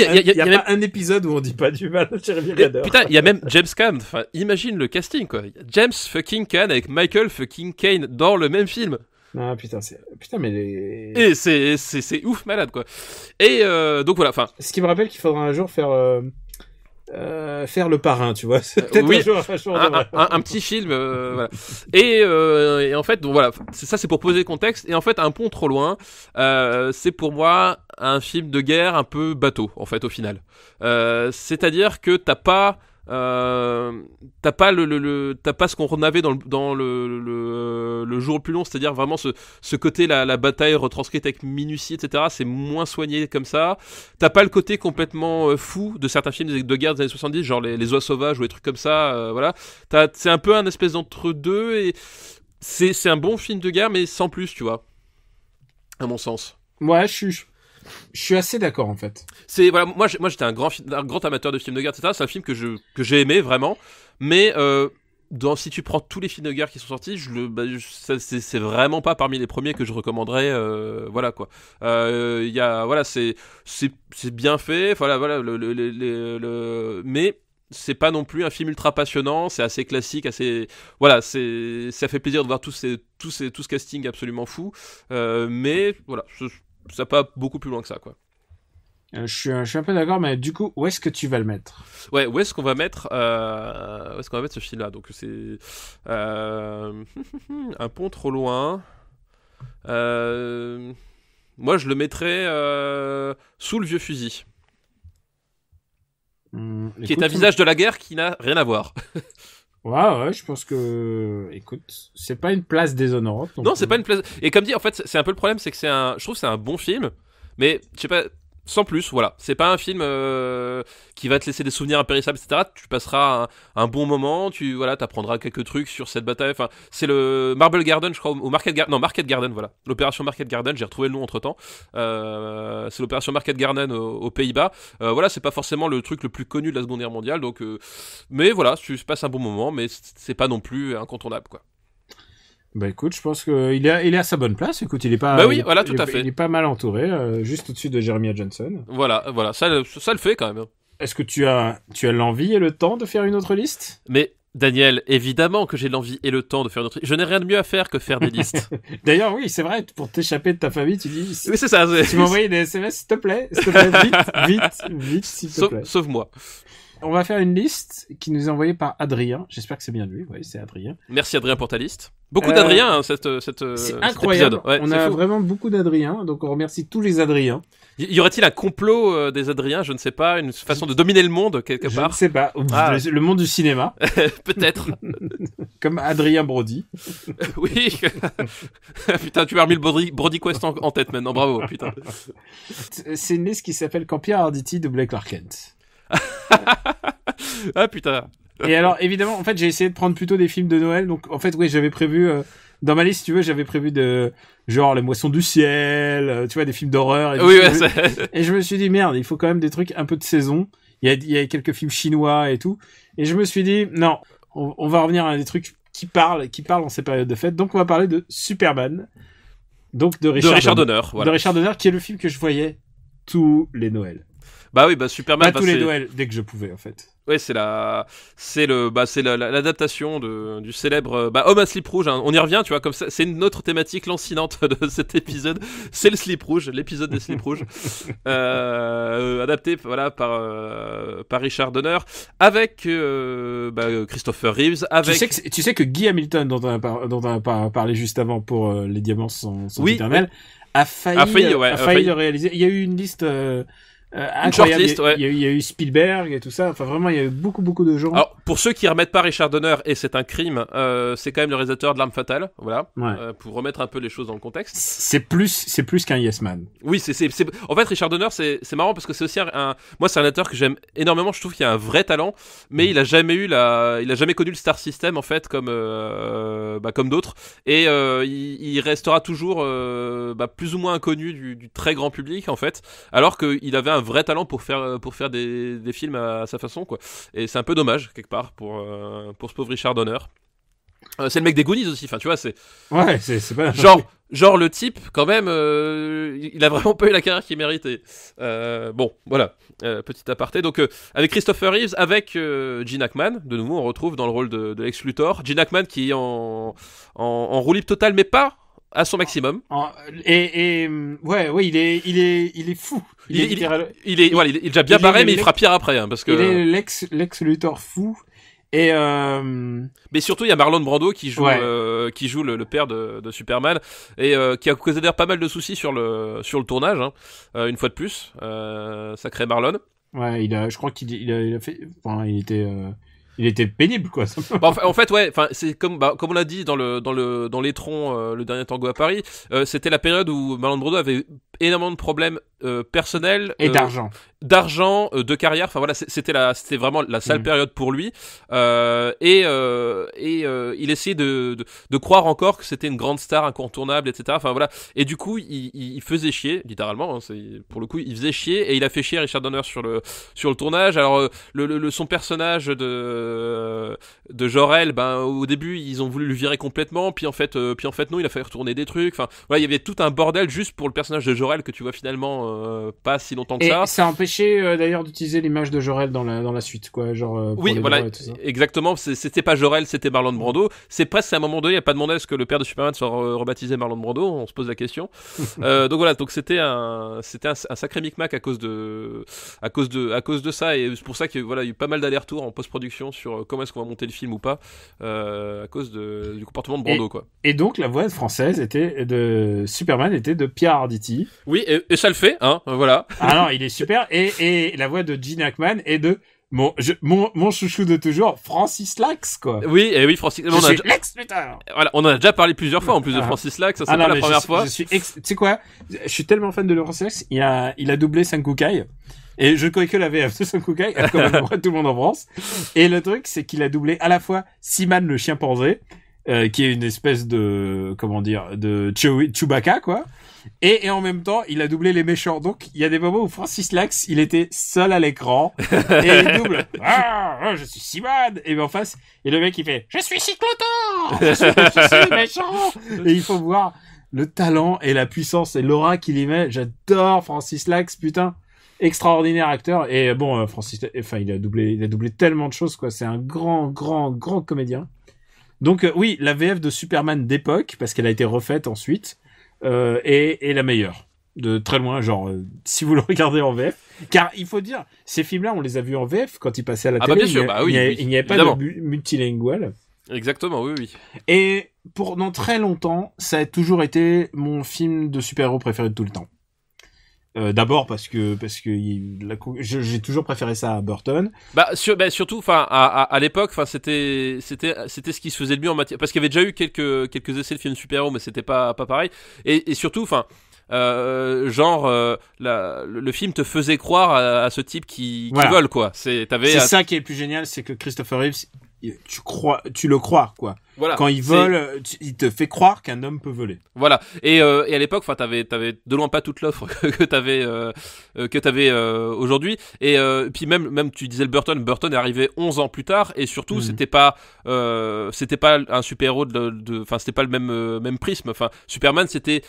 un épisode où on dit pas du mal de Jeremy Renner. Putain, il y a même James Caan. Enfin, imagine le casting quoi. James fucking Caan avec Michael fucking Caine dans le même film. Ah putain, mais et c'est ouf malade quoi. Et donc voilà, enfin. Ce qui me rappelle qu'il faudra un jour faire le parrain, tu vois. Oui, un petit film, voilà. Et en fait, donc voilà, c'est pour poser le contexte. Et en fait, Un pont trop loin, c'est pour moi un film de guerre un peu bateau, en fait, au final. C'est-à-dire que t'as pas ce qu'on avait dans le jour le plus long, c'est-à-dire vraiment ce côté la bataille retranscrite avec minutie, etc. C'est moins soigné comme ça. T'as pas le côté complètement fou de certains films de guerre des années 70, genre les oies sauvages ou des trucs comme ça. Voilà, c'est un peu un espèce d'entre-deux et c'est un bon film de guerre mais sans plus, tu vois, à mon sens. Ouais, je suis assez d'accord en fait. C'est voilà, moi j'étais un grand amateur de films de guerre, etc. C'est un film que j'ai aimé vraiment, mais si tu prends tous les films de guerre qui sont sortis, c'est vraiment pas parmi les premiers que je recommanderais. Voilà quoi. Il y a voilà, c'est bien fait. Voilà mais c'est pas non plus un film ultra passionnant. C'est assez classique, voilà, ça fait plaisir de voir tout ce casting absolument fou. Mais voilà. Ça va pas beaucoup plus loin que ça, quoi. Je suis un peu d'accord, mais du coup, où est-ce que tu vas le mettre ? Ouais, où est-ce qu'on va mettre ce film-là ? Donc c'est Un pont trop loin. Moi, je le mettrais sous le vieux fusil, qui est un visage de la guerre qui n'a rien à voir. Ouais, je pense que, écoute, c'est pas une place déshonorante. Non, c'est pas une place. Et comme dit, en fait, c'est un peu le problème, c'est que je trouve que c'est un bon film, mais je sais pas, sans plus, voilà. C'est pas un film qui va te laisser des souvenirs impérissables, etc. Tu passeras un bon moment, t'apprendras quelques trucs sur cette bataille. Enfin, c'est le Marble Garden, je crois, ou Market Garden, voilà. L'opération Market Garden, j'ai retrouvé le nom entre temps. C'est l'opération Market Garden aux Pays-Bas. Voilà, c'est pas forcément le truc le plus connu de la Seconde Guerre mondiale, donc. Mais voilà, tu passes un bon moment, mais c'est pas non plus incontournable, quoi. Bah écoute, je pense qu'il est à sa bonne place. Écoute, il est pas. Bah oui, voilà, tout à fait. Il est pas mal entouré, juste au-dessus de Jeremiah Johnson. Voilà, ça le fait quand même. Est-ce que tu as l'envie et le temps de faire une autre liste ? Mais Daniel, évidemment que j'ai l'envie et le temps de faire une autre liste. Je n'ai rien de mieux à faire que faire des listes. D'ailleurs, oui, c'est vrai. Pour t'échapper de ta famille, tu dis. Oui, c'est ça. Tu m'envoies des SMS, s'il te plaît, vite, s'il te plaît. Sauve-moi. On va faire une liste qui nous est envoyée par Adrien. J'espère que c'est bien lui. Oui, c'est Adrien. Merci Adrien pour ta liste. Beaucoup d'Adrien, hein, c'est incroyable. Ouais, on a vraiment beaucoup d'Adrien, donc on remercie tous les Adriens. Y aurait-il un complot des Adriens ? Je ne sais pas, une façon de dominer le monde quelque part ? Je ne sais pas. Le monde du cinéma. Peut-être. Comme Adrien Brody. Oui. Putain, tu m'as remis le Brody Quest en tête maintenant. Bravo, putain. C'est une liste qui s'appelle Quand Pierre Arditi doublait Clark Kent. Ah putain. Et alors évidemment en fait j'ai essayé de prendre plutôt des films de Noël, donc en fait oui j'avais prévu dans ma liste si tu veux j'avais prévu de genre Les Moissons du Ciel, tu vois, des films d'horreur et je me suis dit merde, il faut quand même des trucs un peu de saison. Il y a quelques films chinois et tout, et je me suis dit non, on va revenir à des trucs qui parlent en ces périodes de fête. Donc on va parler de Superman, donc de Richard Donner, voilà. De Richard Donner, qui est le film que je voyais tous les Noëls. Bah oui, Superman. Tous les Noëls, dès que je pouvais, en fait. Ouais, c'est l'adaptation du célèbre Homme à slip rouge. Hein. On y revient, tu vois, comme ça, c'est une autre thématique lancinante de cet épisode. C'est le slip rouge, l'épisode des slips rouges, adapté, voilà, par Richard Donner, avec Christopher Reeves, avec. Tu sais que Guy Hamilton, dont on a parlé juste avant pour Les Diamants sont éternels, a failli de réaliser. Il y a eu une liste. incroyable. shortlist, ouais. Il y a eu Spielberg et tout ça. Enfin, vraiment, il y a eu beaucoup de gens. Alors, pour ceux qui remettent pas Richard Donner, et c'est un crime, c'est quand même le réalisateur de L'Arme Fatale, voilà. Ouais. Pour remettre un peu les choses dans le contexte. C'est plus qu'un Yes Man. Oui, en fait, Richard Donner, c'est marrant parce que c'est aussi moi, c'est un acteur que j'aime énormément. Je trouve qu'il a un vrai talent, mais il a jamais connu le star system, en fait, comme d'autres. Et, il restera toujours, plus ou moins inconnu du très grand public, en fait. Alors qu'il avait un vrai talent pour faire des films à sa façon, quoi. Et c'est un peu dommage, quelque part, pour ce pauvre Richard Donner. C'est le mec des Goonies aussi, enfin, tu vois, c'est... Ouais, c'est pas... Genre le type, quand même, il a vraiment pas eu la carrière qu'il méritait. Bon, voilà, petit aparté. Donc, avec Christopher Reeves, avec Gene Hackman, de nouveau, on retrouve dans le rôle de Lex Luthor. Gene Hackman qui est en roue libre totale, mais pas à son maximum. Ouais, il est fou. Il est déjà bien barré, mais il fera pire après, hein, parce que... Il est Lex Luthor fou. Et mais surtout il y a Marlon Brando qui joue le père de Superman et qui a causé d'ailleurs pas mal de soucis sur le tournage, hein, une fois de plus, sacré Marlon. Ouais, je crois qu'il a fait, enfin, il était pénible, quoi. En fait, ouais, enfin, c'est comme on l'a dit dans l'Étron, le dernier tango à Paris, c'était la période où Marlon Brando avait énormément de problèmes personnels et d'argent, de carrière. Enfin voilà, c'était vraiment la sale période pour lui. Et il essayait de croire encore que c'était une grande star incontournable, etc. Enfin voilà. Et du coup, il faisait chier, littéralement. Hein, pour le coup, il faisait chier et il a fait chier Richard Donner sur le tournage. Alors son personnage de Jor-El, au début ils ont voulu le virer complètement, puis en fait non, il a fallu retourner des trucs. Enfin voilà, il y avait tout un bordel juste pour le personnage de Jor-El que tu vois finalement pas si longtemps que ça. Et ça a empêché d'ailleurs d'utiliser l'image de Jor-El dans la suite, quoi, genre. Oui, voilà, exactement. C'était pas Jor-El, c'était Marlon Brando. C'est presque à un moment donné, il a pas demandé à ce que le père de Superman soit rebaptisé Marlon Brando. On se pose la question. Donc voilà, donc c'était un sacré micmac à cause de ça, et c'est pour ça qu'il y a eu pas mal d'allers-retours en post-production sur comment est-ce qu'on va monter le film ou pas, à cause du comportement de Brando, quoi. Et donc la voix française de Superman était de Pierre Arditi. Oui, et ça le fait, hein, voilà. Ah non, il est super. Et la voix de Gene Hackman est de mon chouchou de toujours, Francis Lax, quoi. Oui, et oui, Francis. Lex Luthor. Voilà, on en a déjà parlé plusieurs fois en plus de Francis Lax. Ça, c'est pas la première fois. Tu sais quoi? Je suis tellement fan de Francis Lax. Il a doublé Sankukai. Et je connais que la VF de Sankukai, comme tout le monde en France. Et le truc, c'est qu'il a doublé à la fois Seaman le chimpanzé, qui est une espèce de, de Chewbacca, quoi. Et en même temps, il a doublé les méchants. Donc, il y a des moments où Francis Lax, il était seul à l'écran. Et il double. Je suis Seaman. Et en face, et le mec, il fait, je suis Cyclotor. Je suis méchant. Et il faut voir le talent et la puissance et l'aura qu'il y met. J'adore Francis Lax, putain. Extraordinaire acteur. Et bon, il a doublé tellement de choses, quoi. C'est un grand comédien. Donc, oui, la VF de Superman d'époque, parce qu'elle a été refaite ensuite, est la meilleure. De très loin, genre, si vous le regardez en VF. Car, il faut dire, ces films-là, on les a vus en VF quand ils passaient à la télé. Bien sûr, il n'y avait pas de multilingual. Exactement, oui. Et pendant très longtemps, ça a toujours été mon film de super-héros préféré de tout le temps. D'abord parce que j'ai toujours préféré ça à Burton. Surtout, enfin, à l'époque, enfin, c'était ce qui se faisait le mieux en matière, parce qu'il y avait déjà eu quelques essais de films super-héros, mais c'était pas pareil. Et surtout, enfin, le film te faisait croire à ce type qui vole, quoi. C'est ça qui est le plus génial, c'est que Christopher Reeves, tu le crois, quoi. Voilà, quand il vole, il te fait croire qu'un homme peut voler. Voilà. Et à l'époque, enfin, t'avais de loin pas toute l'offre que t'avais aujourd'hui. Et puis même tu disais le Burton est arrivé 11 ans plus tard, et surtout c'était pas un super-héros enfin, c'était pas le même prisme. Enfin, Superman c'est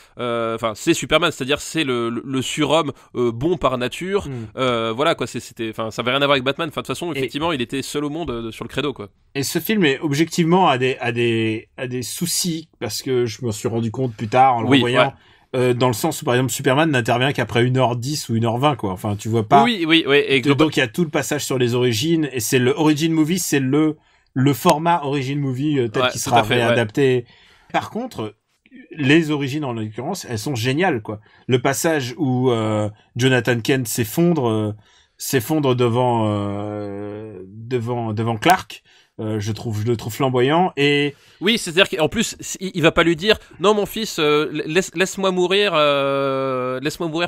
Superman, c'est-à-dire c'est le surhomme bon par nature. Voilà, quoi, enfin, ça avait rien à voir avec Batman. Enfin, de toute façon, effectivement, il était seul au monde sur le credo, quoi. Et ce film est objectivement à des soucis, parce que je me suis rendu compte plus tard en le revoyant, dans le sens où par exemple Superman n'intervient qu'après 1h10 ou 1h20, quoi. Enfin, tu vois pas. Oui. Et donc il y a tout le passage sur les origines, et c'est le origin movie, c'est le format origin movie tel qu'il sera réadapté. Par contre, les origines en l'occurrence, elles sont géniales quoi. Le passage où Jonathan Kent s'effondre devant Clark. Je le trouve flamboyant et oui, c'est-à-dire qu'en plus il va pas lui dire non mon fils laisse-moi mourir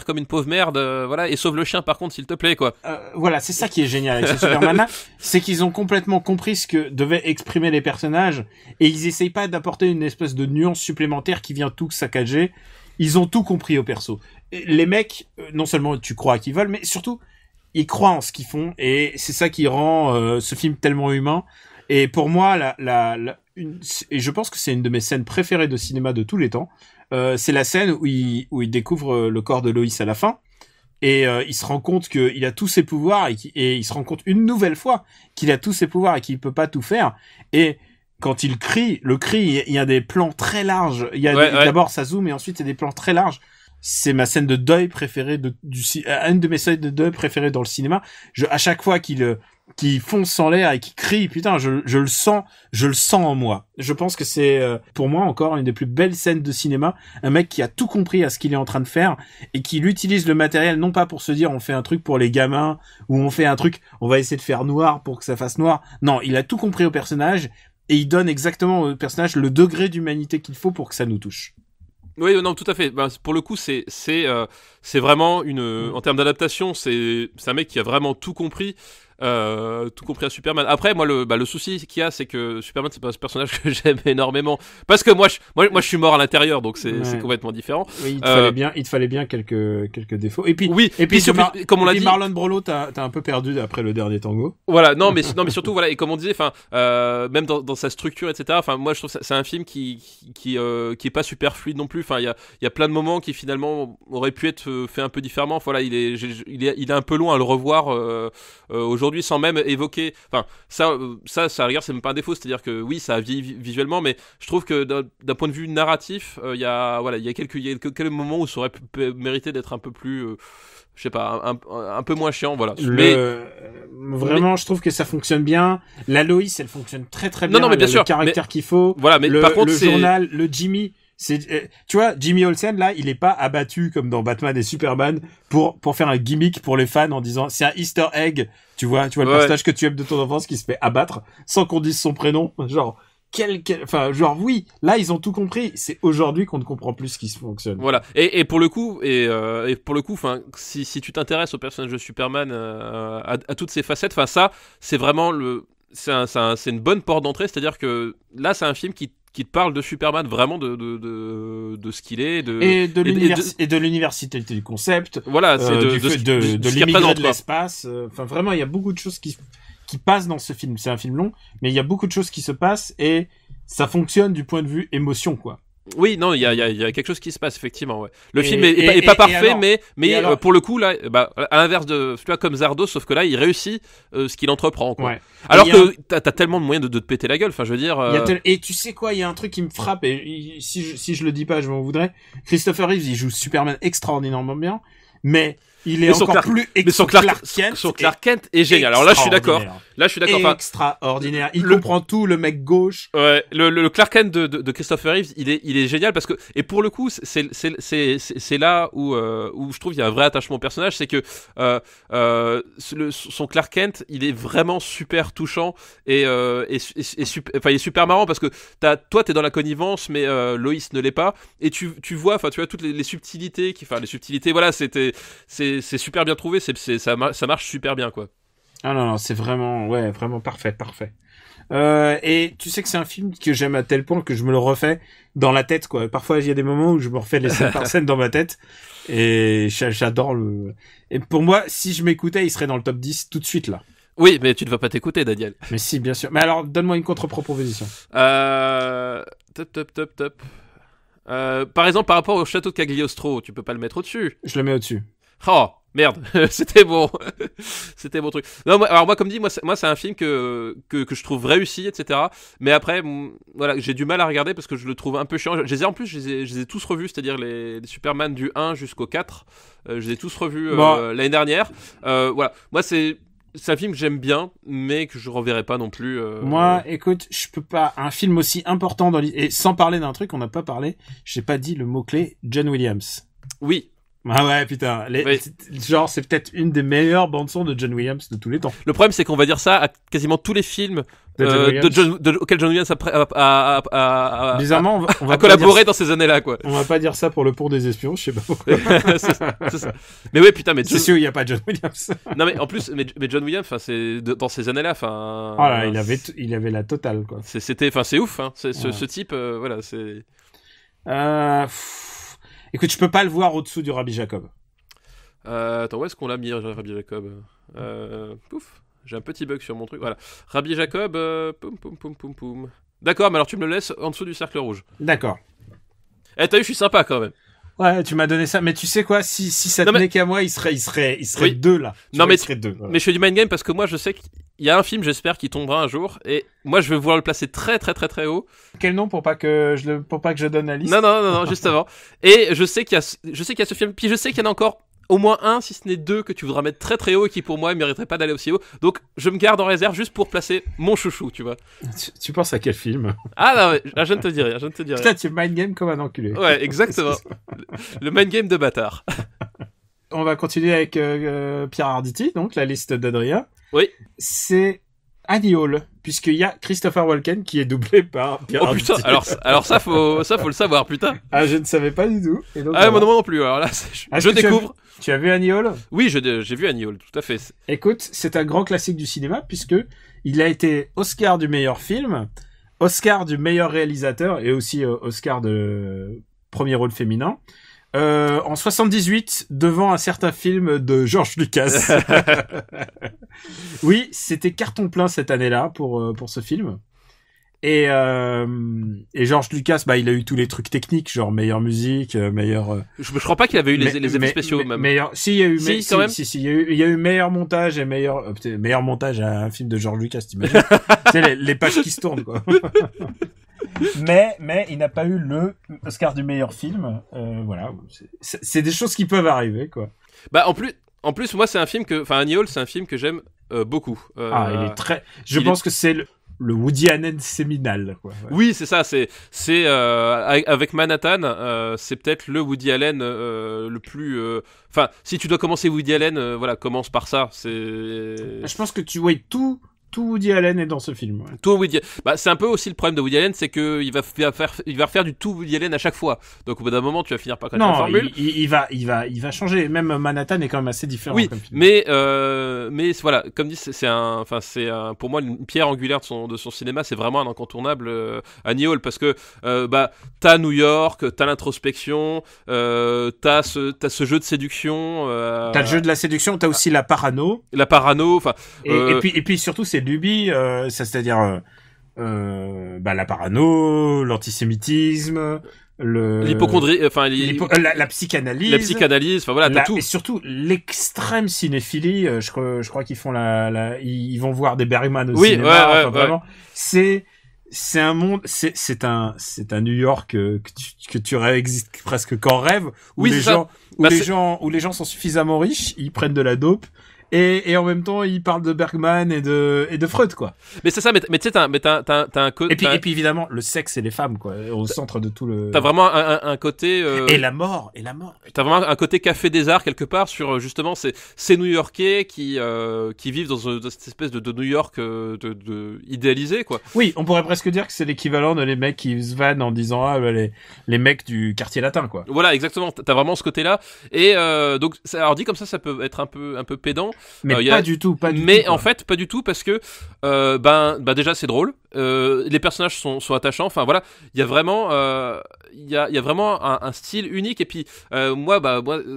comme une pauvre merde voilà et sauve le chien par contre s'il te plaît quoi. Voilà, c'est ça qui est génial avec ce Superman-là, c'est qu'ils ont complètement compris ce que devaient exprimer les personnages et ils essayent pas d'apporter une espèce de nuance supplémentaire qui vient tout saccager. Ils ont tout compris au perso. Les mecs, non seulement tu crois qu'ils veulent, mais surtout ils croient en ce qu'ils font et c'est ça qui rend ce film tellement humain. Et pour moi, et je pense que c'est une de mes scènes préférées de cinéma de tous les temps. C'est la scène où il découvre le corps de Lois à la fin. Et il se rend compte qu'il a tous ses pouvoirs et il se rend compte une nouvelle fois qu'il a tous ses pouvoirs et qu'il peut pas tout faire. Et quand il crie, il y a des plans très larges. D'abord ça zoome et ensuite il y a des plans très larges. C'est ma scène de deuil préférée une de mes scènes de deuil préférées dans le cinéma. À chaque fois qu'il fonce en l'air et qui crie, putain, je le sens en moi. Je pense que c'est pour moi encore une des plus belles scènes de cinéma, un mec qui a tout compris à ce qu'il est en train de faire et qui utilise le matériel non pas pour se dire on fait un truc pour les gamins ou on fait un truc on va essayer de faire noir pour que ça fasse noir. Non, il a tout compris au personnage et il donne exactement au personnage le degré d'humanité qu'il faut pour que ça nous touche. Oui, non, tout à fait. Ben, pour le coup, c'est vraiment en termes d'adaptation, c'est un mec qui a vraiment tout compris à Superman. Après, moi, le souci qu'il y a, c'est que Superman, c'est pas un personnage que j'aime énormément. Parce que moi, je suis mort à l'intérieur, donc c'est complètement différent. Oui, il te fallait bien quelques défauts. Et puis, comme on l'a dit, Marlon Brolo, t'as un peu perdu après le dernier tango. Voilà, non, mais surtout, voilà, et comme on disait, même dans sa structure, etc. Moi, je trouve que c'est un film qui est pas super fluide non plus. Il y a plein de moments qui finalement auraient pu être fait un peu différemment. Voilà, il est un peu long à le revoir aujourd'hui sans même évoquer. Ça à la rigueur, c'est même pas un défaut. C'est-à-dire que oui, ça a vieilli visuellement, mais je trouve que d'un point de vue narratif, il y a quelques moments où ça aurait pu mériter d'être un peu plus je sais pas, un peu moins chiant, voilà. Vraiment, je trouve que ça fonctionne bien. La Lois, elle fonctionne très très bien. Non, mais bien sûr. Le caractère qu'il faut. Voilà, mais par contre, le journal, le Jimmy. Tu vois, Jimmy Olsen, là, il est pas abattu comme dans Batman et Superman pour faire un gimmick pour les fans en disant c'est un Easter egg. Tu vois le personnage que tu aimes de ton enfance qui se fait abattre sans qu'on dise son prénom. Genre, oui, là, ils ont tout compris. C'est aujourd'hui qu'on ne comprend plus ce qui fonctionne. Voilà. Et pour le coup, si tu t'intéresses au personnage de Superman, à toutes ses facettes, ça, c'est vraiment c'est une bonne porte d'entrée. C'est-à-dire que là, c'est un film qui te parle de Superman, vraiment de ce qu'il est, et de l'université du concept. Voilà, c'est de l'immigré de l'espace. Vraiment, il y a beaucoup de choses qui passent dans ce film. C'est un film long, mais il y a beaucoup de choses qui se passent et ça fonctionne du point de vue émotion, quoi. Oui, non, il y a quelque chose qui se passe, effectivement, ouais. Le film est pas parfait, alors, mais pour le coup, là, à l'inverse de, tu vois, comme Zardos, sauf que là, il réussit ce qu'il entreprend, quoi. Ouais. Alors que t'as tellement de moyens de te péter la gueule, je veux dire. Et tu sais quoi, il y a un truc qui me frappe, et si je le dis pas, je m'en voudrais. Christopher Reeves, il joue Superman extraordinairement bien, mais il est encore plus Clark Kent. Son Clark Kent est génial. Alors là, je suis d'accord. Extraordinaire. Il comprend tout, le mec gauche. Ouais, le Clark Kent de Christopher Reeves, il est génial parce que, et pour le coup, c'est là où je trouve il y a un vrai attachement au personnage, c'est que, son Clark Kent, il est vraiment super touchant et il est super marrant parce que toi, t'es dans la connivence, mais, Lois ne l'est pas, et tu vois toutes les subtilités voilà, c'est super bien trouvé, ça marche super bien, quoi. Ah non, c'est vraiment parfait. Et tu sais que c'est un film que j'aime à tel point que je me le refais dans la tête, quoi. Parfois, il y a des moments où je me refais les scènes par scène dans ma tête. Et j'adore et pour moi, si je m'écoutais, il serait dans le top 10 tout de suite, là. Oui, mais tu ne vas pas t'écouter, Daniel. Mais si, bien sûr. Mais alors, donne-moi une contre-proposition. Top. Par exemple, par rapport au château de Cagliostro, tu peux pas le mettre au-dessus. Je le mets au-dessus. Oh, merde, c'était bon truc. Non, moi comme dit, moi c'est un film que je trouve réussi, etc. Mais après, voilà, j'ai du mal à regarder parce que je le trouve un peu chiant. Je les ai tous revus, c'est-à-dire les Superman du 1 jusqu'au 4. Je les ai tous revus l'année dernière. Voilà, moi c'est c'est un film que j'aime bien, mais que je reverrai pas non plus. Moi, écoute, je peux pas. Un film aussi important et sans parler d'un truc, on n'a pas parlé. J'ai pas dit le mot-clé, John Williams. Oui. Ah ouais, putain. Oui. Genre, c'est peut-être une des meilleures bandes-son de John Williams de tous les temps. Le problème, c'est qu'on va dire ça à quasiment tous les films auxquels John Williams a Bizarrement, on va collaboré dans ces années-là, quoi. On va pas dire ça pour le Pont des Espions, je sais pas pourquoi. c'est ça. Mais ouais, putain, mais c'est sûr, il y a pas John Williams. Non, mais en plus, mais John Williams, enfin, c'est dans ces années-là, enfin. Oh là, il avait la totale, quoi. C'est ouf, hein. Ce type, voilà, c'est. Écoute, je peux pas le voir au-dessous du Rabbi Jacob. Attends, où est-ce qu'on l'a mis, Rabbi Jacob? Pouf, j'ai un petit bug sur mon truc. Voilà. Rabbi Jacob, poum. D'accord, mais alors tu me le laisses en dessous du cercle rouge. D'accord. Eh, t'as vu, je suis sympa quand même. Ouais, tu m'as donné ça, mais tu sais quoi, si ça tenait qu'à moi, il serait oui. deux là. Mais il serait deux. Voilà. Mais je fais du mind game parce que moi je sais qu'il y a un film, j'espère, qui tombera un jour, et moi je vais vouloir le placer très très très très haut. Quel nom pour pas que je donne la liste? Non, juste avant. Et je sais qu'il y a ce film, puis je sais qu'il y en a encore au moins un, si ce n'est deux, que tu voudras mettre très très haut et qui pour moi ne mériterait pas d'aller aussi haut. Donc je me garde en réserve juste pour placer mon chouchou, tu vois. Tu penses à quel film? Ah non, ouais, je ne te dis rien, Putain, tu mind game comme un enculé. Ouais, exactement. Le mind game de bâtard. On va continuer avec Pierre Arditi, donc la liste d'Adrien. Oui. C'est Annie Hall, puisqu'il y a Christopher Walken qui est doublé par Pierre Arditi. Oh putain, alors ça faut le savoir, putain. Ah, je ne savais pas du tout. Et donc, moi non plus, alors là, je découvre. Tu as vu Annie Hall? Oui, j'ai vu Annie Hall, tout à fait. Écoute, c'est un grand classique du cinéma, puisque il a été Oscar du meilleur film, Oscar du meilleur réalisateur, et aussi Oscar de premier rôle féminin. En 78, devant un certain film de George Lucas. Oui, c'était carton plein cette année-là pour ce film. Et George Lucas, il a eu tous les trucs techniques, genre meilleure musique, meilleur. Je crois pas qu'il avait eu les effets spéciaux même. Si, il y a eu. Quand même. Si, il y a eu meilleur montage et meilleur montage à un film de George Lucas, t'imagines? Tu sais, les pages qui se tournent, quoi. Mais il n'a pas eu le Oscar du meilleur film. Voilà, c'est des choses qui peuvent arriver, quoi. En plus, moi, c'est un film Annie Hall, c'est un film que j'aime beaucoup. Il est très. Je pense que c'est le Woody Allen séminal, quoi. Ouais. Oui, c'est ça. C'est avec Manhattan, c'est peut-être le Woody Allen le plus. Enfin, si tu dois commencer Woody Allen, voilà, commence par ça. Je pense que tu vois tout Woody Allen est dans ce film. Ouais. Tout Woody. C'est un peu aussi le problème de Woody Allen, c'est que il va refaire du tout Woody Allen à chaque fois. Donc au bout d'un moment, tu vas finir par connaître la formule. Il va changer. Même Manhattan est quand même assez différent. Oui, comme film. mais voilà, comme dit, c'est pour moi une pierre angulaire de son cinéma. C'est vraiment un incontournable Annie Hall, parce que t'as New York, t'as l'introspection, t'as ce jeu de séduction. T'as le jeu de la séduction, t'as aussi la parano. Enfin. Et puis surtout c'est Luby, c'est-à-dire la parano, l'antisémitisme, l'hypocondrie, la psychanalyse, enfin voilà, t'as tout. Et surtout l'extrême cinéphilie. Je crois qu'ils font ils vont voir des Bergman au cinéma. Vraiment, c'est un monde, c'est un New York que tu existes presque qu'en rêve, où les gens sont suffisamment riches, ils prennent de la dope. Et en même temps, il parle de Bergman et de Freud, quoi. Mais c'est ça, mais tu sais, t'as un côté. Et puis évidemment, le sexe et les femmes, quoi, au centre de tout le. T'as vraiment un côté. Et la mort. T'as vraiment un côté café des arts quelque part sur justement ces New-Yorkais qui vivent dans cette espèce de New York de idéalisé, quoi. Oui, on pourrait presque dire que c'est l'équivalent de les mecs qui se vannent en disant les mecs du quartier latin, quoi. Voilà, exactement. T'as vraiment ce côté-là. Et donc, alors dit comme ça peut être un peu pédant. Mais pas du tout. Mais en fait, pas du tout, parce que déjà c'est drôle. Les personnages sont attachants. Enfin voilà, il y a vraiment un style unique. Et puis moi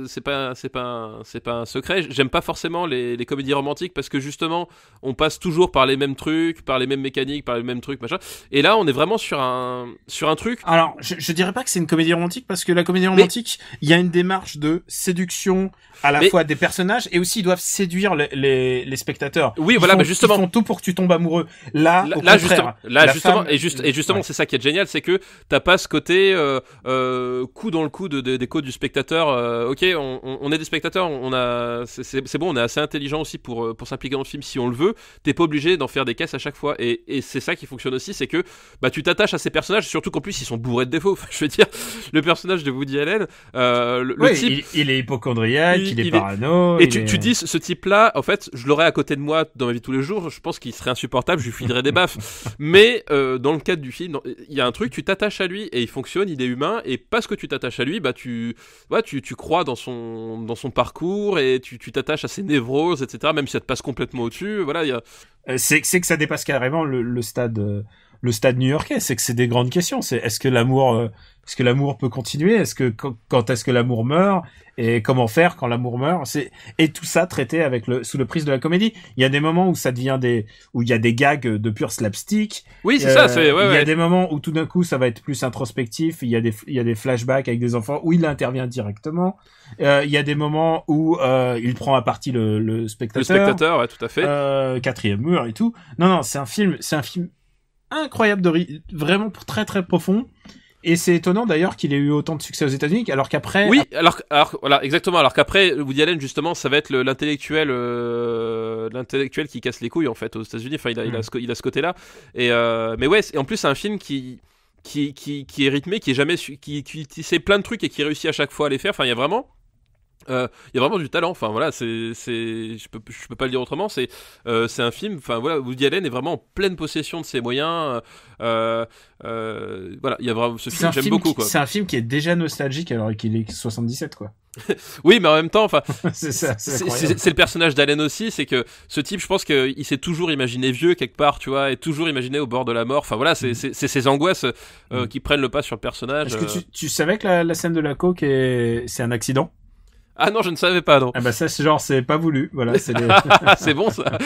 c'est pas un secret. J'aime pas forcément les comédies romantiques, parce que justement on passe toujours par les mêmes trucs, par les mêmes mécaniques, par les mêmes trucs, machin. Et là on est vraiment sur un truc. Alors je dirais pas que c'est une comédie romantique, parce que la comédie romantique, il y a une démarche de séduction à la fois des personnages, et aussi ils doivent séduire séduire les spectateurs. Oui, Ils voilà, font, mais justement. Ils font tout pour que tu tombes amoureux. Là, au Là, contraire. justement, c'est ça qui est génial, c'est que t'as pas ce côté coup dans le coude des codes du spectateur. Ok, on est des spectateurs, c'est bon, on est assez intelligent aussi pour s'impliquer dans le film si on le veut. T'es pas obligé d'en faire des caisses à chaque fois, et c'est ça qui fonctionne aussi, c'est que bah tu t'attaches à ces personnages, surtout qu'en plus ils sont bourrés de défauts. Enfin, je veux dire, le personnage de Woody Allen, le type, il est hypochondriaque, il est parano. Et tu dis, ce type-là, en fait, je l'aurais à côté de moi dans ma vie de tous les jours, je pense qu'il serait insupportable, je lui filerais des baffes. Mais dans le cadre du film, il y a un truc, tu t'attaches à lui et il fonctionne, il est humain, et parce que tu t'attaches à lui, bah tu crois dans son parcours et tu t'attaches à ses névroses, etc. Même si ça te passe complètement au-dessus, voilà. C'est que ça dépasse carrément le stade new-yorkais, c'est que c'est des grandes questions. C'est est-ce que l'amour peut continuer, est-ce que quand est-ce que l'amour meurt, et comment faire quand l'amour meurt, et tout ça traité sous le prisme de la comédie. Il y a des moments où ça devient où il y a des gags de pur slapstick. Oui, c'est ça, il y a des moments où tout d'un coup ça va être plus introspectif, il y a des flashbacks avec des enfants où il intervient directement. Il y a des moments où il prend à partie le spectateur. Le spectateur, ouais, tout à fait. Quatrième mur et tout. Non, c'est un film incroyable vraiment très très profond. Et c'est étonnant d'ailleurs qu'il ait eu autant de succès aux États-Unis, alors qu'après. Oui, alors voilà, exactement. Alors qu'après, Woody Allen justement, ça va être l'intellectuel qui casse les couilles en fait aux États-Unis. Enfin, il a ce côté-là. Et mais ouais, en plus c'est un film qui est rythmé, qui sait plein de trucs et qui réussit à chaque fois à les faire. Enfin, il y a vraiment du talent. Enfin voilà, je peux pas le dire autrement. C'est un film. Enfin voilà, Woody Allen est vraiment en pleine possession de ses moyens. Voilà, il y a vraiment ce film, j'aime beaucoup quoi. C'est un film qui est déjà nostalgique alors qu'il est 77 quoi. Oui, mais en même temps, enfin, c'est le personnage d'Allen aussi, c'est que ce type, je pense qu'il s'est toujours imaginé vieux quelque part, tu vois, et toujours imaginé au bord de la mort. Enfin voilà, c'est ces angoisses qui prennent le pas sur le personnage. Est-ce que tu savais que la scène de la coke c'est un accident? Ah non, je ne savais pas, non. Ah bah ça, c'est pas voulu, voilà. C'est bon, ça.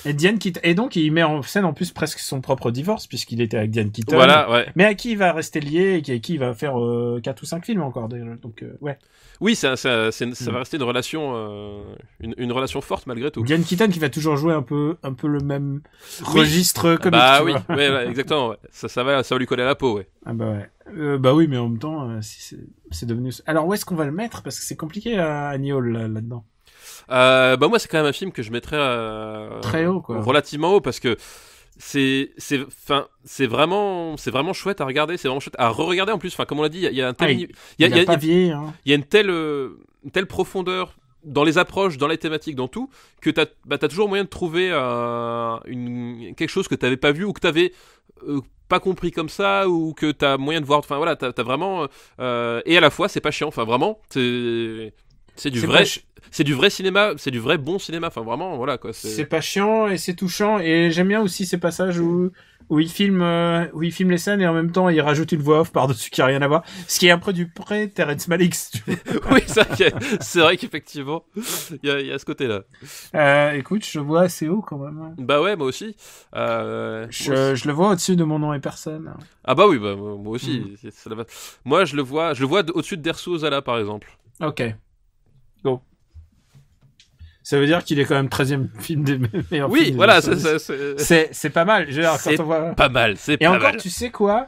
Et Diane Keaton, et donc il met en scène en plus presque son propre divorce, puisqu'il était avec Diane Keaton. Voilà, ouais. Mais à qui il va rester lié, et à qui il va faire 4 ou 5 films encore, donc ouais. Oui, ça va rester une relation, une relation forte malgré tout. Diane Keaton qui va toujours jouer un peu le même registre comique. Bah oui, ouais, exactement, ouais. Ça va lui coller à la peau, ouais. Ah bah ouais. Bah oui, mais en même temps, c'est devenu... Alors où est-ce qu'on va le mettre? Parce que c'est compliqué à Annie Hall là-dedans. Bah moi c'est quand même un film que je mettrais très haut quoi. Relativement haut parce que c'est vraiment chouette à regarder, c'est vraiment chouette à re-regarder en plus. Enfin comme on l'a dit, il y a un tel il y a une telle profondeur dans les approches, dans les thématiques, dans tout, que t'as toujours moyen de trouver quelque chose que t'avais pas vu ou que t'avais pas compris comme ça, ou que t'as moyen de voir. Enfin voilà, t'as vraiment et à la fois c'est pas chiant. Enfin vraiment, c'est du vrai cinéma, c'est du vrai bon cinéma. Enfin vraiment, voilà quoi. C'est pas chiant et c'est touchant, et j'aime bien aussi ces passages où il filme les scènes et en même temps il rajoute une voix off par-dessus qui a rien à voir, ce qui est un peu du pré-Terrence Malick. Oui, c'est vrai qu'effectivement il y a ce côté-là. Écoute, je le vois assez haut quand même. Bah ouais, moi aussi. Je le vois au-dessus de Mon nom et personne. Ah bah oui, bah moi aussi. Moi je le vois au-dessus de Dersu Ozala par exemple. Ok. Go. Ça veut dire qu'il est quand même 13e film des meilleurs films. Oui, voilà, c'est pas mal. C'est pas mal. Et encore, tu sais quoi,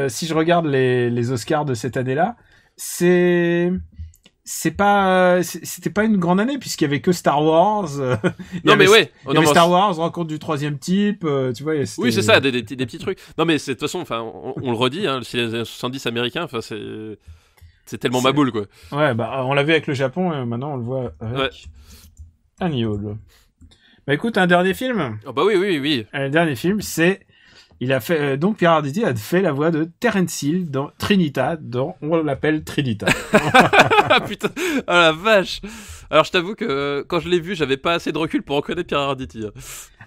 si je regarde les Oscars de cette année-là, c'était pas une grande année puisqu'il y avait que Star Wars. Il y avait Star Wars, Rencontre du troisième type, tu vois. Oui, c'est ça, des petits trucs. Non mais de toute façon, enfin, on le redit, hein, c'est les années 70 américains, enfin c'est tellement ma boule quoi. Ouais, bah on l'a vu avec le Japon et maintenant on le voit avec Annie Hall. Bah écoute, un dernier film. Oh bah oui. Un dernier film, il a fait donc Pierre Arditi a fait la voix de Terence Hill dans Trinita, dont on l'appelle Trinita. Putain, oh la vache. Alors je t'avoue que quand je l'ai vu, j'avais pas assez de recul pour reconnaître Pierre Arditi.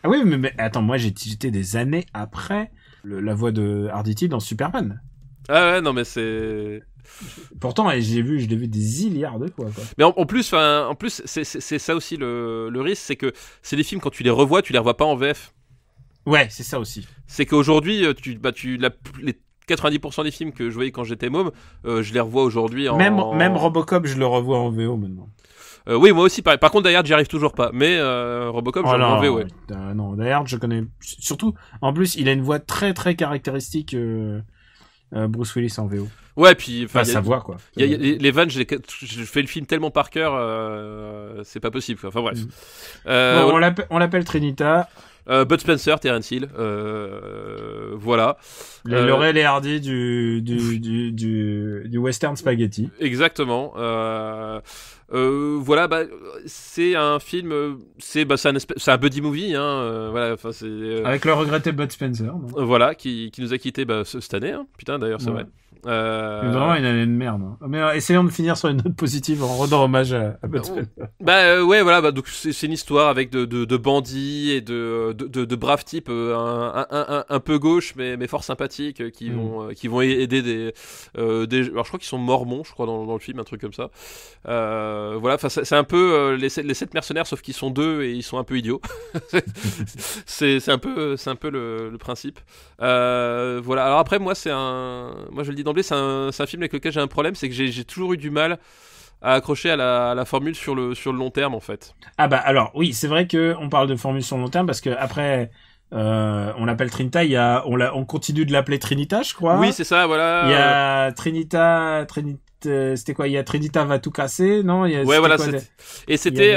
Ah oui, mais attends, moi j'étais des années après la voix de Arditi dans Superman. Ah ouais, non mais c'est... Pourtant, je l'ai vu des milliards de fois, quoi. Mais en plus, c'est ça aussi le risque, c'est que c'est des films, quand tu les revois pas en VF. Ouais, c'est ça aussi. C'est qu'aujourd'hui, les 90% des films que je voyais quand j'étais môme, je les revois aujourd'hui en... Même Robocop, je le revois en VO maintenant. Oui, moi aussi. Par contre, Die Hard, j'y arrive toujours pas. Mais Robocop, j'en ai enlevé, ouais. Non, Die Hard, je connais. Surtout, en plus, il a une voix très très caractéristique. Bruce Willis en VO. Ouais, puis sa voix quoi. Y a les vannes, je fais le film tellement par cœur, c'est pas possible. Quoi. Enfin bref. On l'appelle Trinita. Bud Spencer, Terence Hill, voilà. Les Laurel et Hardy du western spaghetti. Exactement. Voilà, c'est un film, c'est un buddy movie, hein. Voilà, enfin c'est. Avec le regretté Bud Spencer. Voilà, qui nous a quitté cette année, hein. Putain, d'ailleurs, c'est vrai. Vraiment une année de merde. Hein. Mais essayons de finir sur une note positive en rendant hommage à Bud Spencer. Ouais, voilà, donc c'est une histoire avec de bandits et de braves types un peu gauche mais fort sympathiques qui vont aider des alors je crois qu'ils sont mormons, je crois dans le film, un truc comme ça. Voilà, enfin c'est un peu les 7 mercenaires sauf qu'ils sont 2 et ils sont un peu idiots. c'est un peu le principe. Voilà, alors après moi je le dis d'emblée, c'est un film avec lequel j'ai un problème, c'est que j'ai toujours eu du mal à accrocher à la formule sur le long terme en fait. Ah bah alors oui, c'est vrai que on parle de formule sur le long terme parce que après on l'appelle Trinita, on continue de l'appeler Trinita, je crois. Oui, c'est ça, voilà. Il y a Trinita, c'était quoi? Il y a Trinita va tout casser, non? Ouais, voilà. Et c'était,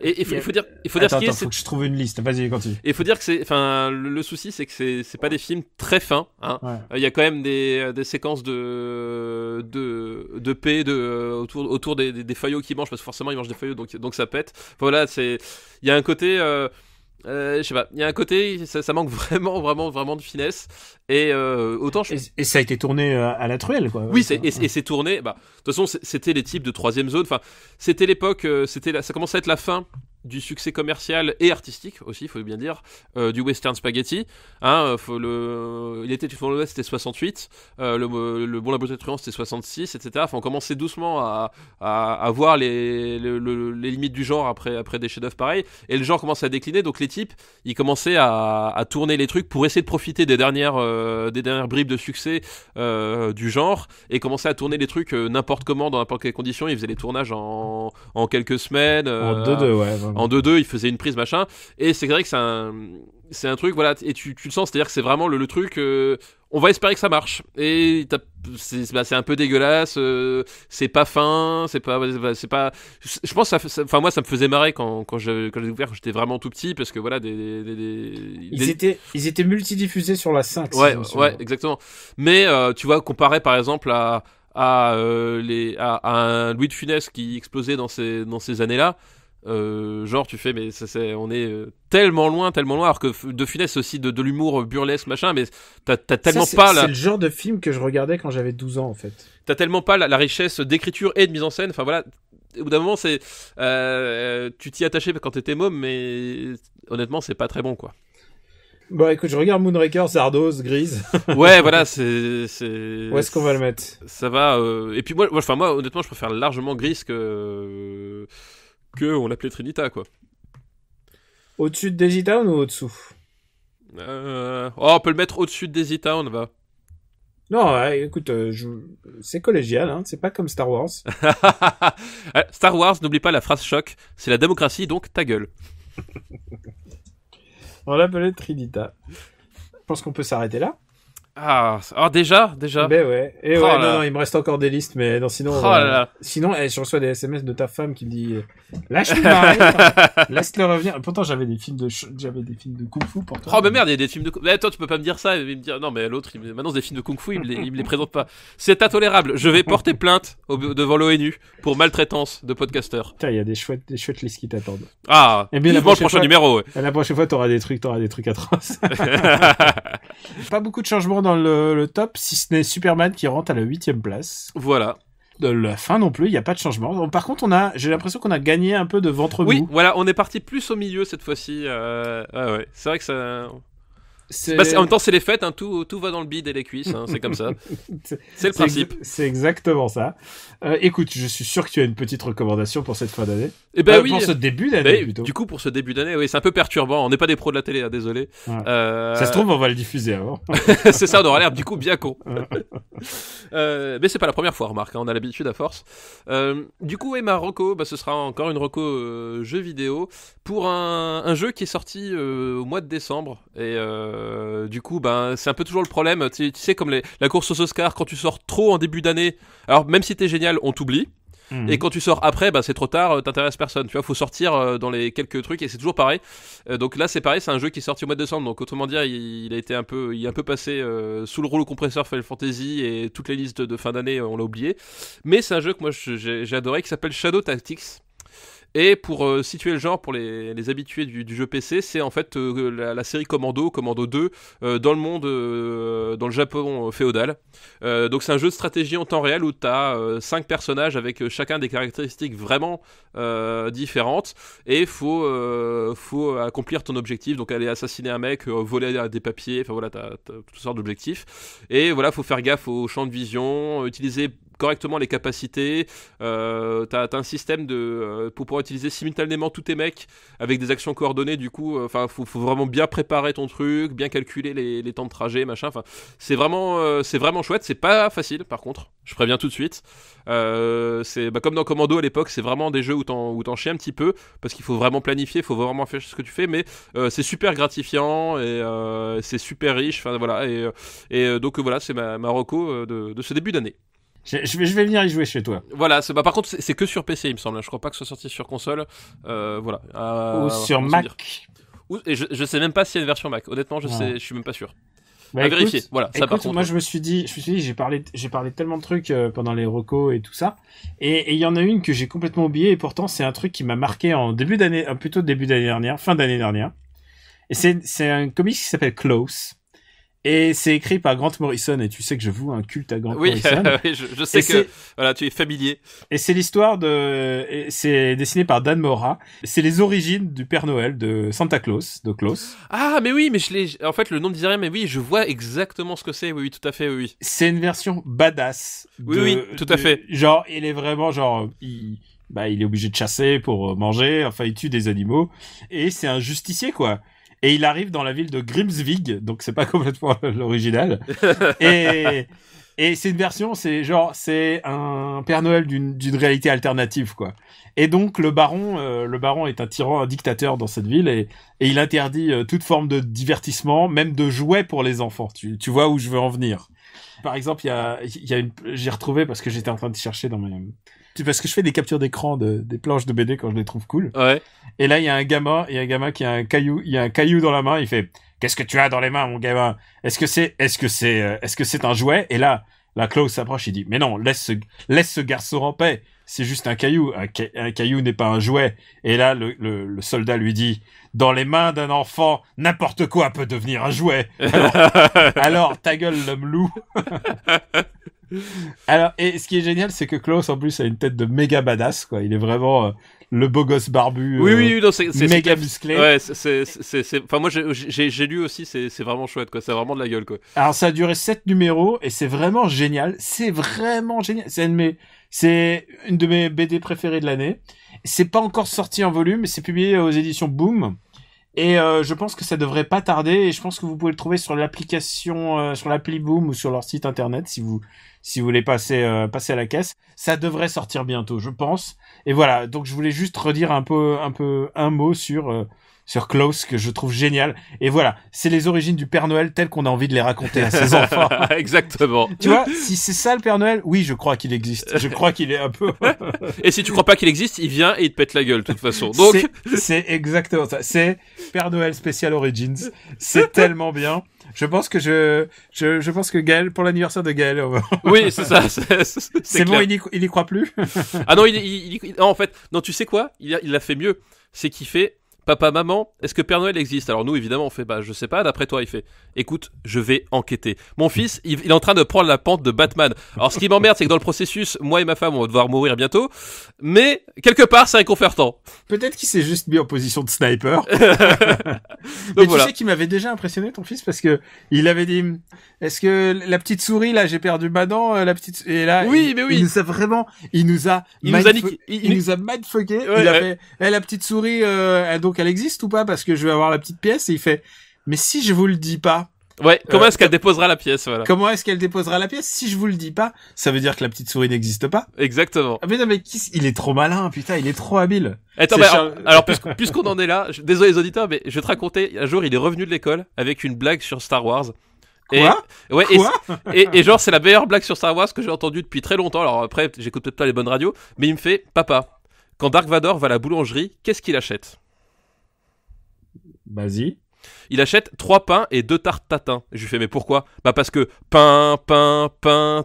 il faut dire attends, faut que je trouve une liste. Vas-y, continue. Et il faut dire que le souci, c'est que c'est pas des films très fins, hein. Ouais. Il y a quand même des séquences de paix, autour des faillots qui mangent, parce que forcément ils mangent des faillots, donc ça pète. Voilà, il y a un côté, je sais pas, il y a un côté, ça manque vraiment de finesse. Et autant et ça a été tourné à la truelle, quoi. Oui, et c'est tourné. De toute façon, c'était les types de troisième zone. Enfin, c'était l'époque. Ça commençait à être la fin du succès commercial et artistique aussi, il faut bien dire, du western spaghetti. Hein, il était du fond de l'Ouest, c'était 68. Le Bon la beauté de truand, c'était 66, etc. Enfin, on commençait doucement à voir les limites du genre après des chefs-d'œuvre pareils. Et le genre commençait à décliner. Donc les types, ils commençaient à tourner les trucs pour essayer de profiter des dernières bribes de succès du genre et commençaient à tourner les trucs n'importe comment, dans n'importe quelles conditions. Ils faisaient les tournages en quelques semaines. En 2-2, ouais. En 2-2, il faisait une prise, machin. Et c'est vrai que c'est un truc, voilà, et tu le sens, c'est-à-dire que c'est vraiment le truc, on va espérer que ça marche. Et c'est un peu dégueulasse, c'est pas fin, c'est pas. Je pense que moi, ça me faisait marrer quand j'ai découvert que j'étais vraiment tout petit, parce que voilà, ils étaient multidiffusés sur la 5. Ouais, exactement. Mais tu vois, comparé par exemple à un Louis de Funès qui explosait dans ces années-là. Genre tu fais mais on est tellement loin, alors que De Funès aussi de l'humour burlesque machin, mais t'as tellement c'est le genre de film que je regardais quand j'avais 12 ans en fait. T'as tellement pas la richesse d'écriture et de mise en scène, enfin voilà, au bout d'un moment c'est tu t'y attachais quand t'étais môme, mais honnêtement c'est pas très bon quoi. Bon écoute, je regarde Moonraker, Zardoz, Grise. Ouais voilà, c'est où est-ce qu'on va le mettre? Ça va et puis moi honnêtement je préfère largement Grise que on l'appelait Trinita quoi. Au-dessus de Daisy Town ou au-dessous? On peut le mettre au-dessus de Daisy Town, va. Non, écoute, c'est collégial, hein, c'est pas comme Star Wars. Star Wars, n'oublie pas la phrase choc, c'est la démocratie, donc ta gueule. On l'appelait Trinita. Je pense qu'on peut s'arrêter là. Ah, déjà. Ben ouais. Et ouais, non, il me reste encore des listes, mais non, sinon. Sinon, je reçois des SMS de ta femme qui me dit, lâche-le, laisse-le revenir. Pourtant, j'avais des films de kung-fu pour toi. Oh, mais merde, il y a des films de kung-fu. Mais attends, tu peux pas me dire ça et me dire, non, mais l'autre, maintenant, des films de kung-fu, il me les présente pas. C'est intolérable. Je vais porter plainte devant l'ONU pour maltraitance de podcasteurs. Putain, il y a des chouettes listes qui t'attendent. Ah, et bien, le prochain numéro, ouais. La prochaine fois, t'auras des trucs atroces. Pas beaucoup de changements dans le top, si ce n'est Superman qui rentre à la 8e place. Voilà. De la fin non plus, il n'y a pas de changement. Donc, par contre, j'ai l'impression qu'on a gagné un peu de ventre mou. Oui, voilà, on est parti plus au milieu cette fois-ci. Ouais. C'est vrai que ça... En même temps, c'est les fêtes, hein, tout va dans le bide et les cuisses, hein, c'est comme ça. C'est le principe. C'est exactement ça. Écoute, je suis sûr que tu as une petite recommandation pour cette fin d'année. Eh ben oui. Pour ce début d'année, plutôt. Du coup, pour ce début d'année, oui, c'est un peu perturbant. On n'est pas des pros de la télé, hein, désolé. Ouais. Ça se trouve, on va le diffuser avant. C'est ça, on aura l'air du coup bien con. Mais c'est pas la première fois, remarque, hein, on a l'habitude à force. Du coup, ma reco, ce sera encore une reco jeu vidéo pour un jeu qui est sorti au mois de décembre. Et du coup, c'est un peu toujours le problème. Tu sais, comme la course aux Oscars, quand tu sors trop en début d'année, alors même si t'es génial, on t'oublie. Et quand tu sors après, c'est trop tard, t'intéresses personne. Tu vois, faut sortir dans les quelques trucs et c'est toujours pareil. Donc là, c'est pareil, c'est un jeu qui est sorti au mois de décembre. Donc autrement dire, il est un peu passé sous le rouleau compresseur Final Fantasy et toutes les listes de fin d'année, on l'a oublié. Mais c'est un jeu que moi j'ai adoré qui s'appelle Shadow Tactics. Et pour situer le genre, pour les habitués du jeu PC, c'est en fait la série Commando 2, dans le monde, dans le Japon féodal. Donc c'est un jeu de stratégie en temps réel où tu as 5 personnages avec chacun des caractéristiques vraiment différentes. Et faut accomplir ton objectif, donc aller assassiner un mec, voler des papiers, enfin voilà, t'as toutes sortes d'objectifs. Et voilà, faut faire gaffe au champ de vision, utiliser correctement les capacités, t'as un système pour pouvoir utiliser simultanément tous tes mecs avec des actions coordonnées. Du coup, faut vraiment bien préparer ton truc, bien calculer les temps de trajet, machin. Enfin, c'est vraiment chouette. C'est pas facile, par contre. Je préviens tout de suite. C'est comme dans Commando à l'époque, c'est vraiment des jeux où t'en chies un petit peu parce qu'il faut vraiment planifier, il faut vraiment faire ce que tu fais, mais c'est super gratifiant et c'est super riche. Enfin voilà. Et donc voilà, c'est ma reco de ce début d'année. Je vais venir y jouer chez toi. Voilà, par contre, c'est que sur PC, il me semble. Je crois pas que ce soit sorti sur console. Voilà. Ou sur Mac. Et je sais même pas s'il y a une version Mac. Honnêtement, je suis même pas sûr. À vérifier. Voilà, ça par contre. Moi, je me suis dit, j'ai parlé tellement de trucs pendant les recos et tout ça. Et il y en a une que j'ai complètement oubliée. Et pourtant, c'est un truc qui m'a marqué en début d'année dernière, fin d'année dernière. Et c'est un comics qui s'appelle Close. Et c'est écrit par Grant Morrison, et tu sais que je voue un culte à Grant Morrison. Oui, je sais que voilà, tu es familier. Et c'est l'histoire c'est dessiné par Dan Mora. C'est les origines du Père Noël de Santa Claus, de Claus. Ah, mais oui, mais en fait, le nom ne disait rien, mais oui, je vois exactement ce que c'est. Oui, tout à fait, oui. C'est une version badass. Oui, tout à fait. Genre, il est vraiment il est obligé de chasser pour manger. Enfin, il tue des animaux. Et c'est un justicier, quoi. Et il arrive dans la ville de Grimsvig, donc c'est pas complètement l'original. Et c'est une version, c'est un Père Noël d'une réalité alternative, quoi. Et donc le baron est un tyran, un dictateur dans cette ville, et il interdit toute forme de divertissement, même de jouets pour les enfants. Tu vois où je veux en venir. Par exemple, j'ai retrouvé parce que j'étais en train de chercher parce que je fais des captures d'écran des planches de BD quand je les trouve cool. Ouais. Et là, il y a un gamin qui a un caillou dans la main, il fait, qu'est-ce que tu as dans les mains, mon gamin? Est-ce que c'est un jouet? Et là, Klaus s'approche, il dit, mais non, laisse ce garçon en paix. C'est juste un caillou. Un caillou n'est pas un jouet. Et là, le soldat lui dit, dans les mains d'un enfant, n'importe quoi peut devenir un jouet. Alors ta gueule, l'homme loup. Alors, et ce qui est génial, c'est que Klaus, en plus, a une tête de méga badass, quoi. Il est vraiment le beau gosse barbu. Oui, non, c'est méga musclé. Ouais, enfin, moi, j'ai lu aussi, c'est vraiment chouette, quoi. C'est vraiment de la gueule, quoi. Alors, ça a duré 7 numéros, et c'est vraiment génial. C'est vraiment génial. C'est une de mes BD préférées de l'année. C'est pas encore sorti en volume, mais c'est publié aux éditions Boom. Et je pense que ça devrait pas tarder, et je pense que vous pouvez le trouver sur l'application, sur l'appli Boom ou sur leur site internet si vous voulez passer à la caisse. Ça devrait sortir bientôt, je pense. Et voilà, donc je voulais juste redire un mot sur Klaus, que je trouve génial. Et voilà, c'est les origines du Père Noël telles qu'on a envie de les raconter à ses enfants. Exactement. Tu vois, si c'est ça le Père Noël, oui, je crois qu'il existe. Je crois qu'il est un peu... Et si tu crois pas qu'il existe, il vient et il te pète la gueule, de toute façon. Donc... C'est exactement ça. C'est Père Noël Special Origins. C'est tellement bien. Je pense que Gaël, pour l'anniversaire de Gaël, oui, c'est ça. C'est bon, il y croit plus. Ah non, non, en fait, non, tu sais quoi? Il a fait mieux. C'est qu'il fait Papa, maman, est-ce que Père Noël existe? Alors nous, évidemment, on fait, bah, je sais pas, d'après toi, il fait, écoute, je vais enquêter. Mon fils, il est en train de prendre la pente de Batman. Alors ce qui m'emmerde, c'est que dans le processus, moi et ma femme, on va devoir mourir bientôt, mais quelque part, c'est réconfortant. Peut-être qu'il s'est juste mis en position de sniper. Donc Mais voilà. tu sais qu'il m'avait déjà impressionné, ton fils, parce que il avait dit, est-ce que la petite souris, là, j'ai perdu ma dent, la petite, et là, Oui, mais oui. il nous a vraiment, il nous a niqué. il nous a mindfucké. Ouais, Il a ouais. fait, la petite souris, donc elle existe ou pas? Parce que je vais avoir la petite pièce, et il fait, mais si je vous le dis pas, Ouais, comment est-ce qu'elle déposera la pièce, voilà. comment est-ce qu'elle déposera la pièce? Si je vous le dis pas, ça veut dire que la petite souris n'existe pas. Exactement. Ah mais non, mais il est trop malin, putain, il est trop habile. Attends, C'est bah, Charles- alors puisqu'on en est là, désolé les auditeurs, mais je vais te raconter, un jour il est revenu de l'école avec une blague sur Star Wars. Quoi? Ouais, Quoi? et genre c'est la meilleure blague sur Star Wars que j'ai entendue depuis très longtemps. Alors après, j'écoute peut-être pas les bonnes radios, mais il me fait, papa, quand Dark Vador va à la boulangerie, qu'est-ce qu'il achète? Vas-y. Il achète 3 pains et 2 tartes tatin. Je lui fais, mais pourquoi? Bah parce que pain,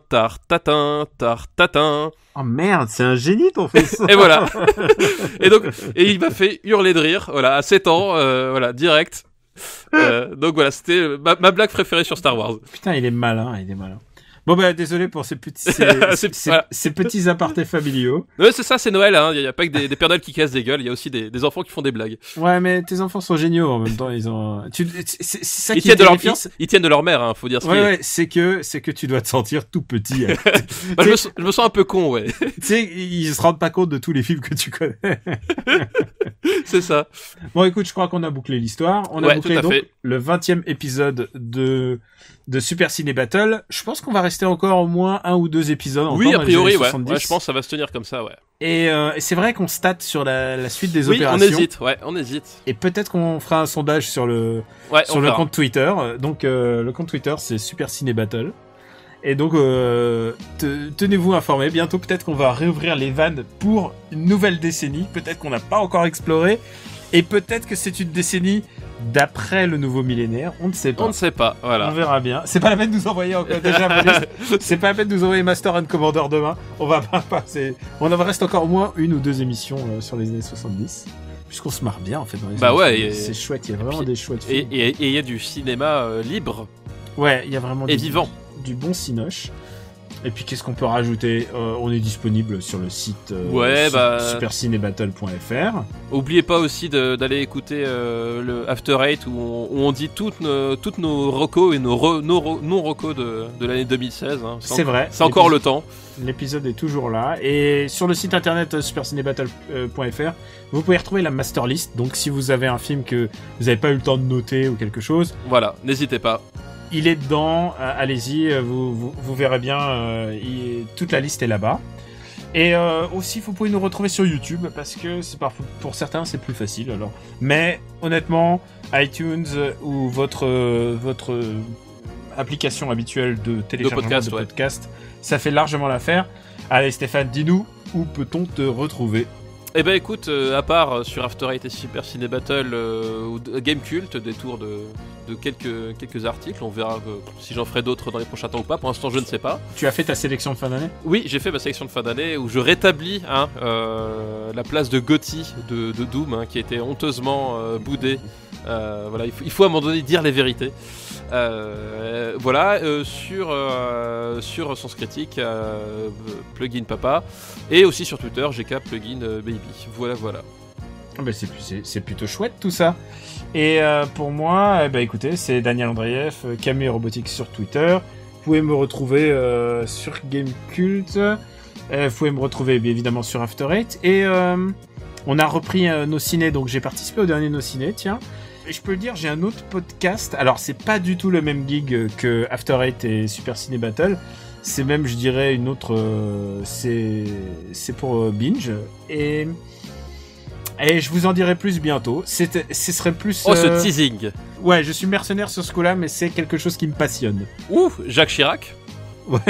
tarte tatin. Oh merde, c'est un génie ton fils. Et voilà. et il m'a fait hurler de rire, voilà, à 7 ans, voilà, direct. Donc voilà, c'était ma blague préférée sur Star Wars. Putain, il est malin. Bon bah désolé pour ces petits Voilà. ces petits apartés familiaux. Ouais, c'est ça, c'est Noël, hein. Il y a pas que des Pères Noël qui cassent des gueules, il y a aussi des enfants qui font des blagues. Ouais, mais tes enfants sont géniaux en même temps, ils ont c'est ça Ils qui est tiennent, terrifiant. ils tiennent de leur mère, hein, faut dire ce qui est. Ouais, c'est que tu dois te sentir tout petit. Bah, je me sens un peu con, ouais. Tu sais, ils se rendent pas compte de tous les films que tu connais. C'est ça. Bon, écoute, je crois qu'on a bouclé l'histoire. On a Ouais, bouclé tout à donc fait. le 20e épisode de Super Ciné Battle. Je pense qu'on va rester encore au moins 1 ou 2 épisodes. Oui, encore a dans les priori, années ouais. 70. Ouais, je pense que ça va se tenir comme ça, ouais. Et c'est vrai qu'on state sur la suite des Oui, opérations. on hésite. Et peut-être qu'on fera un sondage sur le Ouais, sur on le verra. compte Twitter. Donc le compte Twitter c'est Super Ciné Battle. Et donc tenez-vous informés. Bientôt peut-être qu'on va réouvrir les vannes pour une nouvelle décennie. Peut-être qu'on n'a pas encore exploré. Et peut-être que c'est une décennie d'après le nouveau millénaire. On ne sait pas. On ne sait pas, On voilà. verra bien. C'est pas la peine de nous envoyer encore déjà. C'est pas la peine de nous envoyer Master and Commander demain. On va pas passer. On en reste encore au moins 1 ou 2 émissions sur les années 70. Puisqu'on se marre bien en fait dans les Bah années ouais, 70. et- C'est chouette. Il y a vraiment puis- des chouettes Et films. il y a du cinéma libre Ouais, il y a vraiment et vivant. du bon cinoche. Et puis qu'est-ce qu'on peut rajouter? On est disponible sur le site supercinébattle.fr. Oubliez pas aussi d'aller écouter le After Eight où on dit toutes nos recos et nos non-recos de l'année 2016. Hein. C'est vrai. C'est encore le temps. L'épisode est toujours là. Et sur le site internet supercinébattle.fr, vous pouvez retrouver la master list. Donc si vous avez un film que vous n'avez pas eu le temps de noter ou quelque chose, Voilà, n'hésitez pas. il est dedans. Allez-y, vous verrez bien. Toute la liste est là-bas. Et aussi, vous pouvez nous retrouver sur YouTube parce que c'est parfois pour certains c'est plus facile. Alors, mais honnêtement, iTunes ou votre application habituelle de téléchargement de podcast, ça fait largement l'affaire. Allez Stéphane, dis-nous où peut-on te retrouver? Eh ben écoute, à part sur After Eight et Super Ciné Battle ou Game Cult, des tours de quelques articles, on verra si j'en ferai d'autres dans les prochains temps ou pas. Pour l'instant, je ne sais pas. Tu as fait ta sélection de fin d'année? Oui, j'ai fait ma sélection de fin d'année où je rétablis la place de Gotti de Doom qui a été honteusement boudée. Voilà, il faut à un moment donné dire les vérités. Voilà, sur Sens Critique, Plugin Papa, et aussi sur Twitter, GK Plugin Baby. Voilà. Ah bah c'est plutôt chouette tout ça. Et pour moi, écoutez, c'est Daniel Andreev, Camille Robotique sur Twitter. Vous pouvez me retrouver sur Gamecult. Vous pouvez me retrouver bien évidemment sur After Eight. Et on a repris nos ciné, donc j'ai participé au dernier nos ciné, tiens. Et je peux le dire, j'ai un autre podcast. Alors c'est pas du tout le même gig que After Eight et Super Ciné Battle. C'est même, je dirais, une autre. C'est pour Binge. Et je vous en dirai plus bientôt. Ce serait plus. Oh, ce teasing. Ouais, je suis mercenaire sur ce coup-là, mais c'est quelque chose qui me passionne. Ouh, Jacques Chirac. Ouais,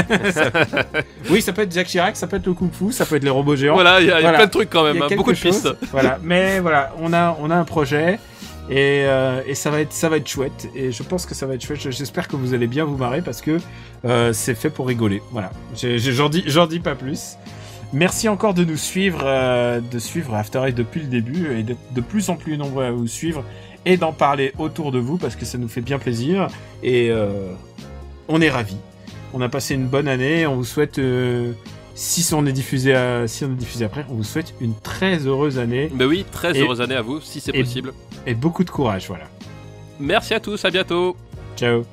oui, ça peut être Jacques Chirac, ça peut être le Kung Fu, ça peut être les robots géants. Voilà, il y a Voilà. plein de trucs quand Il y même, a hein, quelque beaucoup de chose. pistes. Voilà, mais voilà, on a un projet et ça va être chouette. Et je pense que ça va être chouette. J'espère que vous allez bien vous marrer parce que c'est fait pour rigoler. Voilà, j'en dis pas plus. Merci encore de nous suivre, de suivre After Eight depuis le début et d'être de plus en plus nombreux à vous suivre et d'en parler autour de vous parce que ça nous fait bien plaisir et on est ravis. On a passé une bonne année. On vous souhaite, si on est diffusé après, on vous souhaite une très heureuse année. Ben oui, très heureuse année à vous, si c'est possible. Et beaucoup de courage, voilà. Merci à tous, à bientôt. Ciao.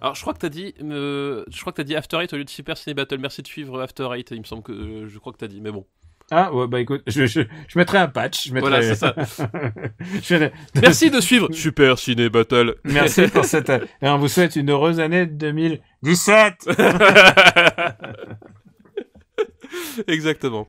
Alors, je crois que t'as dit After Eight au lieu de Super Ciné Battle. Merci de suivre After Eight. Il me semble que je crois que t'as dit, mais bon. Ah ouais, bah écoute, je mettrai un patch. Voilà, c'est ça. Merci de suivre Super Ciné Battle. Merci pour cette. Et on vous souhaite une heureuse année 2017. Exactement.